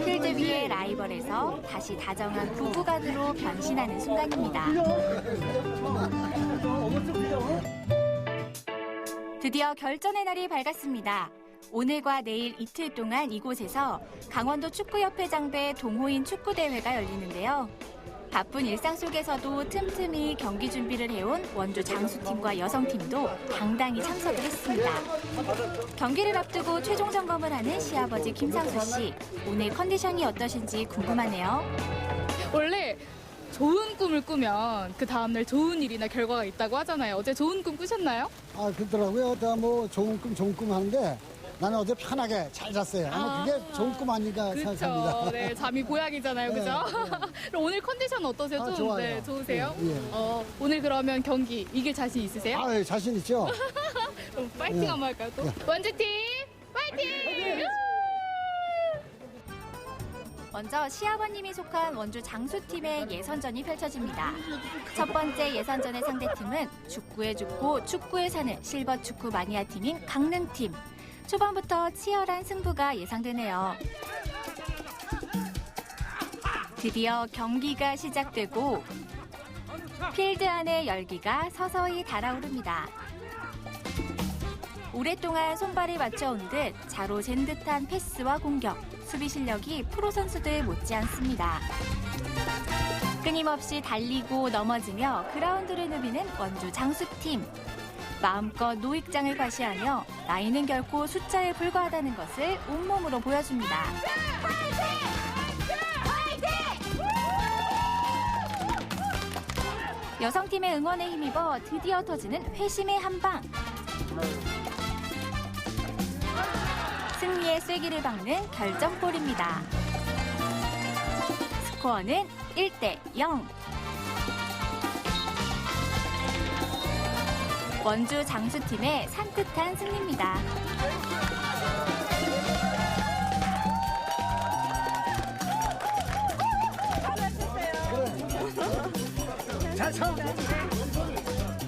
Speaker 22: 필드 위의 라이벌에서 다시 다정한 부부간으로 변신하는 순간입니다. 드디어 결전의 날이 밝았습니다. 오늘과 내일 이틀 동안 이곳에서 강원도 축구협회 장배 동호인 축구대회가 열리는데요. 바쁜 일상 속에서도 틈틈이 경기 준비를 해온 원주 장수팀과 여성팀도 당당히 참석을 했습니다. 경기를 앞두고 최종 점검을 하는 시아버지 김상수 씨. 오늘 컨디션이 어떠신지 궁금하네요.
Speaker 21: 원래 좋은 꿈을 꾸면 그 다음날 좋은 일이나 결과가 있다고 하잖아요. 어제 좋은 꿈 꾸셨나요?
Speaker 23: 그렇더라고요. 좋은 꿈 하는데 나는 어제 편하게 잘 잤어요. 아마 그게 좋은 꿈 아닌가 생각합니다.
Speaker 21: 그렇죠. 네, 잠이 보약이잖아요. 그죠? 그럼 오늘 컨디션 어떠세요? 좀
Speaker 23: 좋아요.
Speaker 21: 네, 좋으세요?
Speaker 23: 예.
Speaker 21: 오늘 그러면 경기 이길 자신 있으세요?
Speaker 23: 예, 자신 있죠.
Speaker 21: 그럼 파이팅
Speaker 23: 예.
Speaker 21: 한번 할까요? 또? 원주팀 파이팅!
Speaker 22: 먼저 시아버님이 속한 원주 장수팀의 예선전이 펼쳐집니다. 첫 번째 예선전의 상대팀은 축구에 죽고 축구에 사는 실버축구 마니아팀인 강릉팀. 초반부터 치열한 승부가 예상되네요. 드디어 경기가 시작되고 필드 안의 열기가 서서히 달아오릅니다. 오랫동안 손발을 맞춰온 듯 자로 잰 듯한 패스와 공격, 수비 실력이 프로 선수들 못지않습니다. 끊임없이 달리고 넘어지며 그라운드를 누비는 원주 장수팀. 마음껏 노익장을 과시하며 나이는 결코 숫자에 불과하다는 것을 온몸으로 보여줍니다. 여성팀의 응원에 힘입어 드디어 터지는 회심의 한방. 승리의 쐐기를 박는 결정골입니다. 스코어는 1대0. 원주 장수팀의 산뜻한 승리입니다.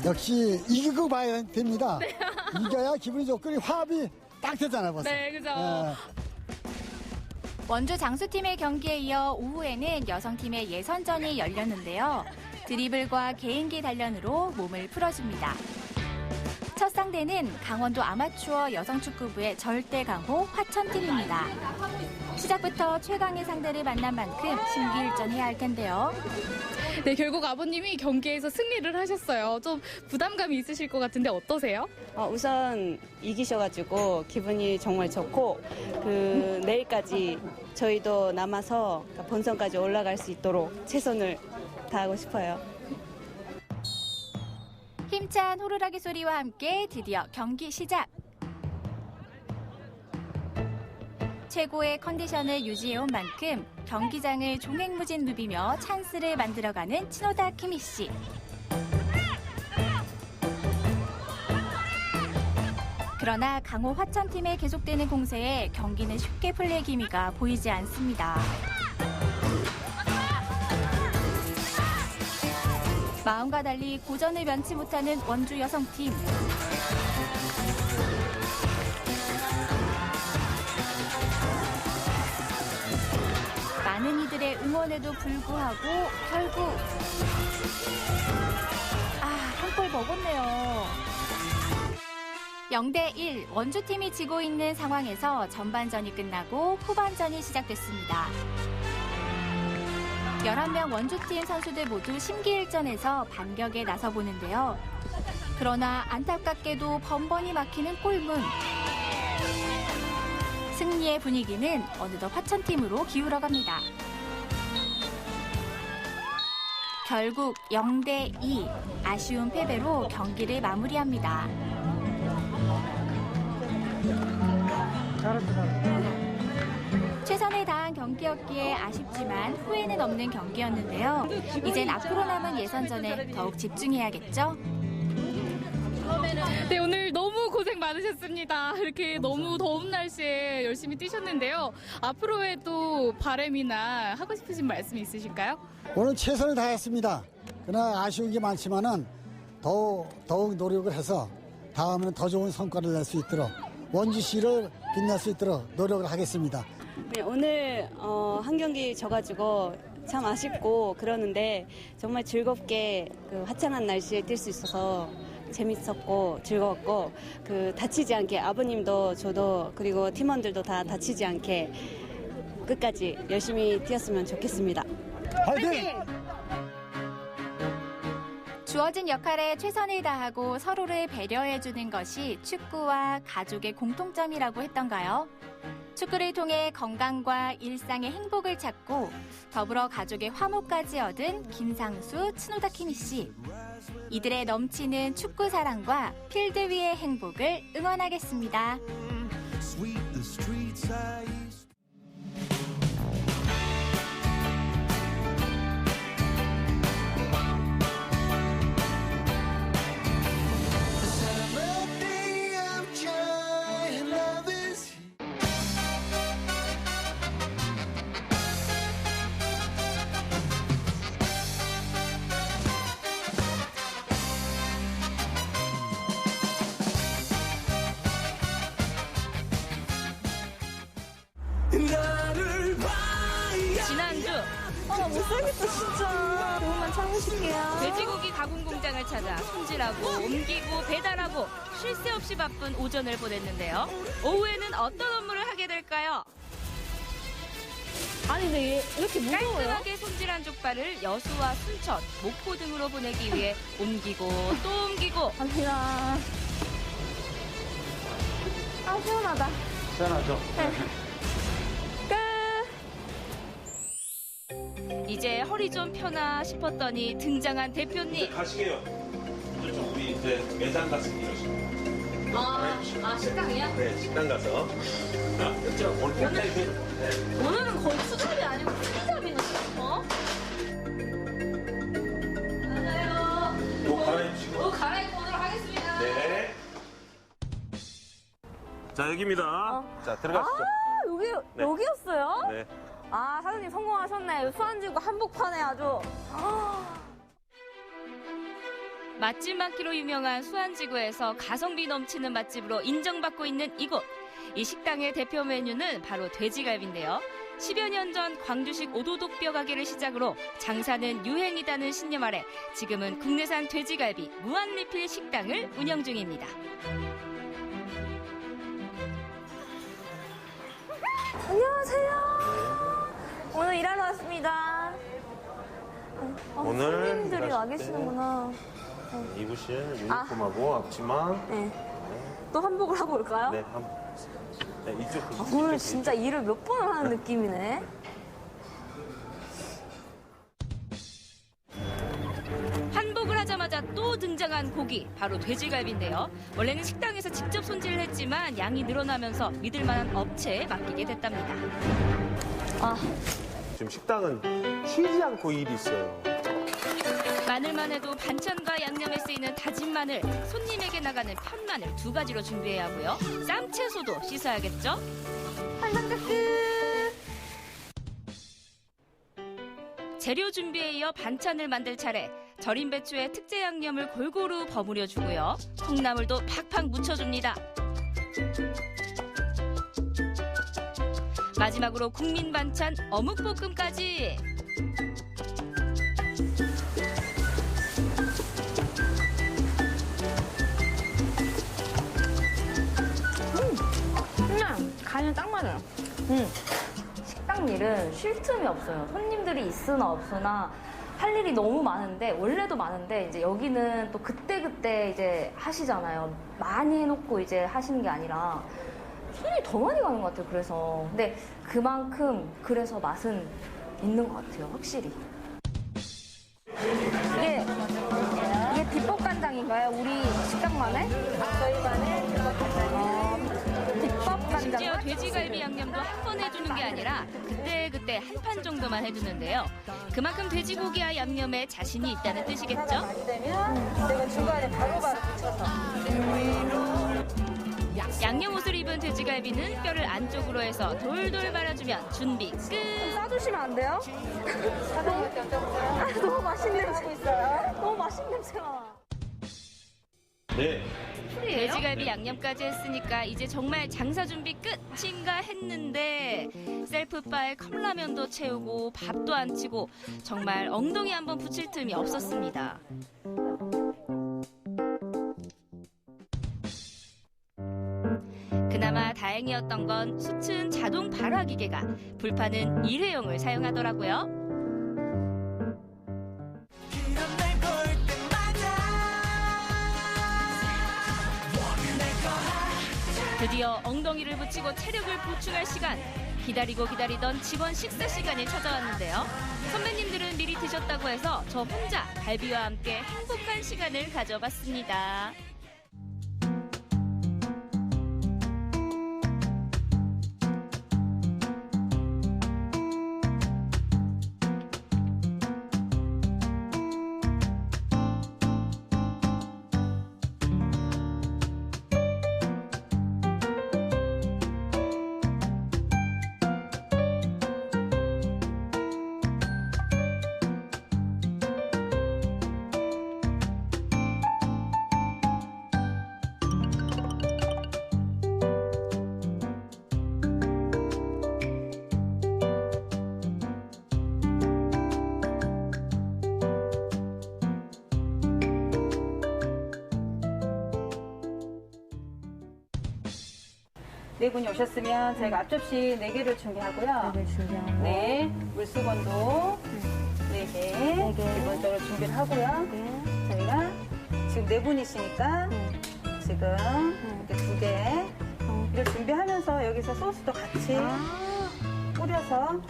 Speaker 23: 역시 이기고 봐야 됩니다. 이겨야 기분이 좋고 화합이 딱 되잖아요, 벌써.
Speaker 21: 네, 그죠.
Speaker 22: 원주 장수팀의 경기에 이어 오후에는 여성팀의 예선전이 열렸는데요. 드리블과 개인기 단련으로 몸을 풀어줍니다. 첫 상대 상대는 강원도 아마추어 여성축구부의 절대 강호 화천팀입니다. 시작부터 최강의 상대를 만난 만큼 심기일전해야 할 텐데요.
Speaker 21: 네, 결국 아버님이 경기에서 승리를 하셨어요. 좀 부담감이 있으실 것 같은데 어떠세요?
Speaker 4: 우선 이기셔가지고 기분이 정말 좋고 내일까지 저희도 남아서 본선까지 올라갈 수 있도록 최선을 다하고 싶어요.
Speaker 22: 힘찬 호루라기 소리와 함께 드디어 경기 시작. 최고의 컨디션을 유지해온 만큼 경기장을 종횡무진 누비며 찬스를 만들어가는 치노다 키미씨. 그러나 강호 화천팀의 계속되는 공세에 경기는 쉽게 풀릴 기미가 보이지 않습니다. 마음과 달리 고전을 면치 못하는 원주 여성팀. 많은 이들의 응원에도 불구하고 결국 한 골 먹었네요. 0대1 원주팀이 지고 있는 상황에서 전반전이 끝나고 후반전이 시작됐습니다. 11명 원주팀 선수들 모두 심기일전에서 반격에 나서보는데요. 그러나 안타깝게도 번번이 막히는 골문. 승리의 분위기는 어느덧 화천팀으로 기울어갑니다. 결국 0대2 아쉬운 패배로 경기를 마무리합니다. 최선을 다한 경기였기에 아쉽지만 후회는 없는 경기였는데요. 이젠 앞으로 남은 예선전에 더욱 집중해야겠죠?
Speaker 21: 네, 오늘 너무 고생 많으셨습니다. 이렇게 너무 더운 날씨에 열심히 뛰셨는데요. 앞으로의 또 바람이나 하고 싶으신 말씀 있으실까요?
Speaker 23: 오늘 최선을 다했습니다. 그러나 아쉬운 게 많지만은 더욱 노력을 해서 다음에는 더 좋은 성과를 낼 수 있도록 원주시를 빛낼 수 있도록 노력을 하겠습니다.
Speaker 4: 네, 오늘 한 경기 져가지고 참 아쉽고 그러는데 정말 즐겁게 화창한 날씨에 뛸 수 있어서 재밌었고 즐거웠고 다치지 않게 아버님도 저도 그리고 팀원들도 다 다치지 않게 끝까지 열심히 뛰었으면 좋겠습니다.
Speaker 23: 화이팅!
Speaker 22: 주어진 역할에 최선을 다하고 서로를 배려해주는 것이 축구와 가족의 공통점이라고 했던가요? 축구를 통해 건강과 일상의 행복을 찾고 더불어 가족의 화목까지 얻은 김상수, 츠노다 키미씨. 이들의 넘치는 축구 사랑과 필드 위의 행복을 응원하겠습니다.
Speaker 3: 지난주 못살겠다 진짜. 조금만 참으실게요. 돼지고기 가공 공장을 찾아 손질하고 옮기고 배달하고 쉴 새 없이 바쁜 오전을 보냈는데요. 오후에는 어떤 업무를 하게 될까요?
Speaker 4: 아니 근데 얘 이렇게 무거워요?
Speaker 3: 깔끔하게 손질한 족발을 여수와 순천, 목포 등으로 보내기 위해 옮기고 또 옮기고.
Speaker 4: 갑니다. 시원하다.
Speaker 20: 시원하죠?
Speaker 4: 네.
Speaker 3: 이제 허리 좀 펴나 싶었더니 등장한 대표님.
Speaker 6: 가시게요. 오늘 좀 우리 이제 매장 가서 일하시고.
Speaker 3: 식당이야?
Speaker 6: 네, 식당 가서.
Speaker 3: 오늘은 거의 수잡이 아니고 수잡이네. 맞아요.
Speaker 6: 옷 갈아입으시고.
Speaker 3: 옷 갈아입고 오도록 하겠습니다.
Speaker 6: 네. 자, 여기입니다. 자, 들어가시죠. 네.
Speaker 3: 여기였어요?
Speaker 6: 네.
Speaker 3: 사장님 성공하셨네. 수완지구 한복판에 아주. 맛집 많기로 유명한 수완지구에서 가성비 넘치는 맛집으로 인정받고 있는 이곳. 이 식당의 대표 메뉴는 바로 돼지갈비인데요. 10여 년 전 광주식 오도독뼈 가게를 시작으로 장사는 유행이다는 신념 아래 지금은 국내산 돼지갈비 무한리필 식당을 운영 중입니다.
Speaker 7: 안녕하세요. 오늘 일하러 왔습니다.
Speaker 6: 오늘
Speaker 7: 손님들이 와
Speaker 6: 일하실
Speaker 7: 계시는구나.
Speaker 6: 입으실 유니폼하고 앞치마.
Speaker 7: 네. 또 한복을 하고 올까요?
Speaker 6: 네, 네, 이쪽.
Speaker 7: 오늘 진짜 일을 몇 번을 하는 느낌이네.
Speaker 3: 한복을 하자마자 또 등장한 고기, 바로 돼지갈비인데요. 원래는 식당에서 직접 손질을 했지만 양이 늘어나면서 믿을 만한 업체에 맡기게 됐답니다.
Speaker 6: 지금 식당은 쉬지 않고 일이 있어요.
Speaker 3: 마늘만 해도 반찬과 양념에 쓰이는 다진 마늘, 손님에게 나가는 편마늘 2가지로 준비해야 하고요. 쌈채소도 씻어야겠죠? 재료 준비에 이어 반찬을 만들 차례. 절인 배추에 특제 양념을 골고루 버무려 주고요. 콩나물도 팍팍 묻혀줍니다. 마지막으로 국민 반찬 어묵볶음까지.
Speaker 7: 그냥 간이 딱 맞아요. 식당 일은 쉴 틈이 없어요. 손님들이 있으나 없으나 할 일이 너무 많은데, 원래도 많은데 이제 여기는 또 그때그때 이제 하시잖아요. 많이 해놓고 이제 하시는 게 아니라 손이 더 많이 가는 것 같아요. 그래서 근데 그만큼 그래서 맛은 있는 것 같아요. 확실히. 이게 비법 간장인가요? 우리 식당만의? 저희만의 비법 간장이에요. 비법 간장.
Speaker 3: 심지어 돼지갈비 양념도 한 번 해주는 게 아니라 그때 한 판 정도만 해주는데요. 그만큼 돼지고기와 양념에 자신이 있다는 뜻이겠죠?
Speaker 7: 내가 중간에 바로바로 붙여서.
Speaker 3: 양념 옷을 입은 돼지갈비는 뼈를 안쪽으로 해서 돌돌 말아주면 준비 끝.
Speaker 7: 싸주시면 안 돼요? 사장님한테 여쭤보세요. 너무 맛있는 냄새 있어요. 너무 맛있는 냄새가 나.
Speaker 6: 네.
Speaker 3: 돼지갈비 양념까지 했으니까 이제 정말 장사 준비 끝인가 했는데 셀프바에 컵라면도 채우고 밥도 안 치고 정말 엉덩이 한번 붙일 틈이 없었습니다. 그나마 다행이었던 건 수층 자동 발화 기계가 불판은 일회용을 사용하더라고요. 드디어 엉덩이를 붙이고 체력을 보충할 시간. 기다리고 기다리던 직원 식사 시간이 찾아왔는데요. 선배님들은 미리 드셨다고 해서 저 혼자 갈비와 함께 행복한 시간을 가져봤습니다.
Speaker 8: 네 분이 오셨으면 저희가 앞접시 4개를 준비하고요. 4개 준비하고. 네, 물수건도 4개 기본적으로 준비를 하고요. 저희가 지금 4분이시니까 지금 이렇게 2개를 준비하면서 여기서 소스도 같이 뿌려서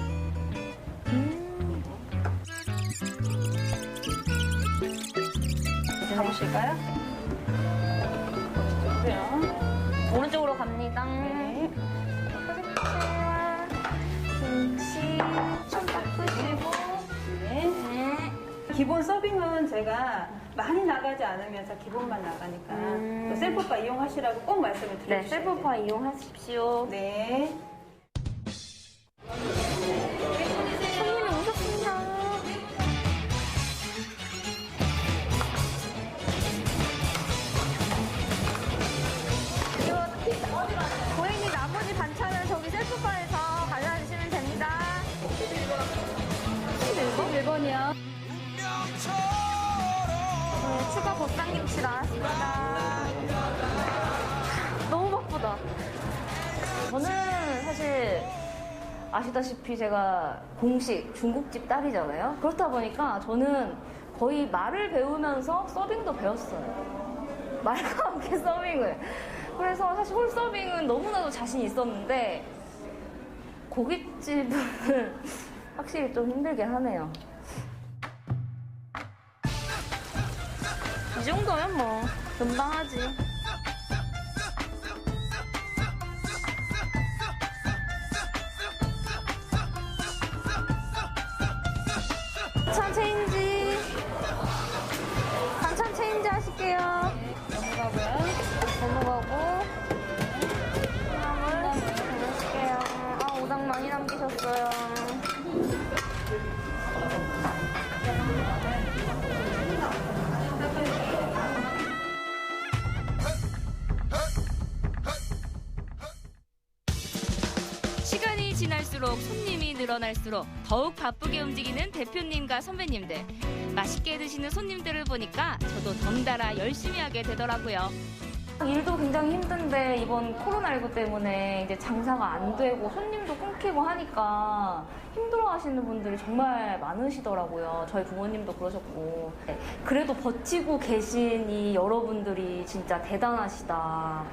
Speaker 8: 가보실까요?
Speaker 7: 오른쪽으로 갑니다.
Speaker 8: 네.
Speaker 7: 김치 좀 닦으시고.
Speaker 8: 네. 기본 서빙은 제가 많이 나가지 않으면서 기본만 나가니까 또 셀프바 이용하시라고 꼭 말씀을 드려주세요.
Speaker 7: 네, 셀프바 이용하십시오.
Speaker 8: 네.
Speaker 7: 손님이 오셨습니다. 고객님 나머지 반찬은 저기 셀프바에서 가져다 주시면 됩니다. 추가 보쌈김치 나왔습니다. 너무 바쁘다. 저는 사실 아시다시피 제가 공식 중국집 딸이잖아요. 그렇다 보니까 저는 거의 말을 배우면서 서빙도 배웠어요. 말과 함께 서빙을. 그래서 사실 홀서빙은 너무나도 자신 있었는데 고깃집은 확실히 좀 힘들긴 하네요. 이 정도면 뭐 금방 하지. 반찬 체인지. 반찬 체인지 하실게요. 넘어가고요. 넘어가고. 콩나물 넣을게요. 아, 오당 많이 남기셨어요.
Speaker 3: 시간이 지날수록 손님이 늘어날수록 더욱 바쁘게 움직이는 대표님과 선배님들. 맛있게 드시는 손님들을 보니까 저도 덩달아 열심히 하게 되더라고요.
Speaker 7: 일도 굉장히 힘든데 이번 코로나19 때문에 이제 장사가 안 되고 손님도 끊기고 하니까 힘들어하시는 분들이 정말 많으시더라고요. 저희 부모님도 그러셨고. 그래도 버티고 계신 이 여러분들이 진짜 대단하시다.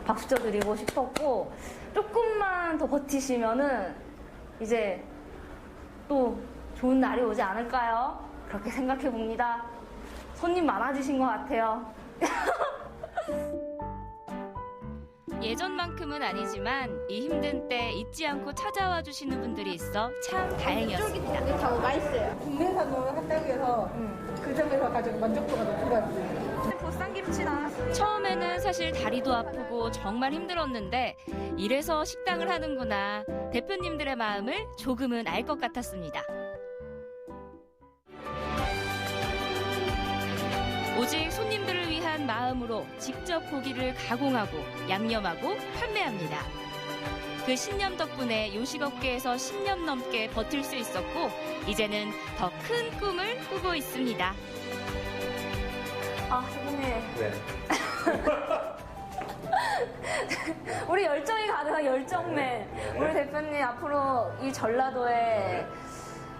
Speaker 7: 박수 쳐드리고 싶었고, 조금만 더 버티시면은 이제 또 좋은 날이 오지 않을까요? 그렇게 생각해 봅니다. 손님 많아지신 것 같아요.
Speaker 3: 예전만큼은 아니지만 이 힘든 때 잊지 않고 찾아와 주시는 분들이 있어 참 다행이었습니다.
Speaker 8: 더 맛있어요. 국내산으로 한다고 해서 그 점에서 가지고 만족도가 높은 것 같아요.
Speaker 7: 보쌈김치 나왔습니다.
Speaker 3: 처음에는 사실 다리도 아프고 정말 힘들었는데 이래서 식당을 하는구나. 대표님들의 마음을 조금은 알 것 같았습니다. 오직 손님들을 위한 마음으로 직접 고기를 가공하고 양념하고 판매합니다. 그 신념 덕분에 요식업계에서 10년 넘게 버틸 수 있었고 이제는 더 큰 꿈을 꾸고 있습니다.
Speaker 7: 아, 대표님.
Speaker 6: 네.
Speaker 7: 우리 열정이 가득한 열정맨. 우리 대표님 앞으로 이 전라도에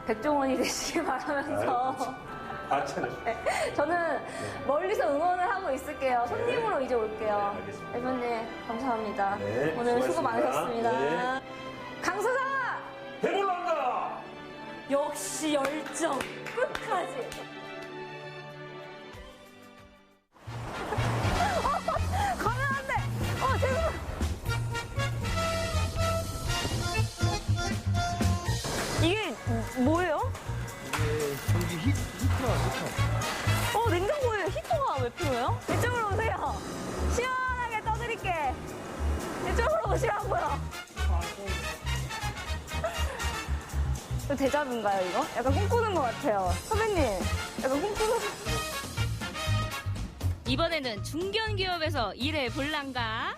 Speaker 7: 백종원이 되시길 바라면서 저는 멀리서 응원을 하고 있을게요. 손님으로 이제 올게요. 대표님 감사합니다.
Speaker 6: 네,
Speaker 7: 오늘 수고
Speaker 6: 수고하셨습니다.
Speaker 7: 많으셨습니다.
Speaker 6: 네.
Speaker 7: 강수사!
Speaker 6: 배불러간다!
Speaker 7: 역시 열정 끝까지. 가면 안 돼! 죄송해요. 이게 뭐예요?
Speaker 9: 전기 히터야, 히터.
Speaker 7: 냉장고에 히터가 왜 필요해요? 이쪽으로 오세요. 시원하게 떠드릴게. 이쪽으로 오시라고요. 이거 대자뷰인가요, 이거? 약간 꿈꾸는 것 같아요. 선배님, 약간 꿈꾸는.
Speaker 3: 이번에는 중견기업에서 일해 볼란가?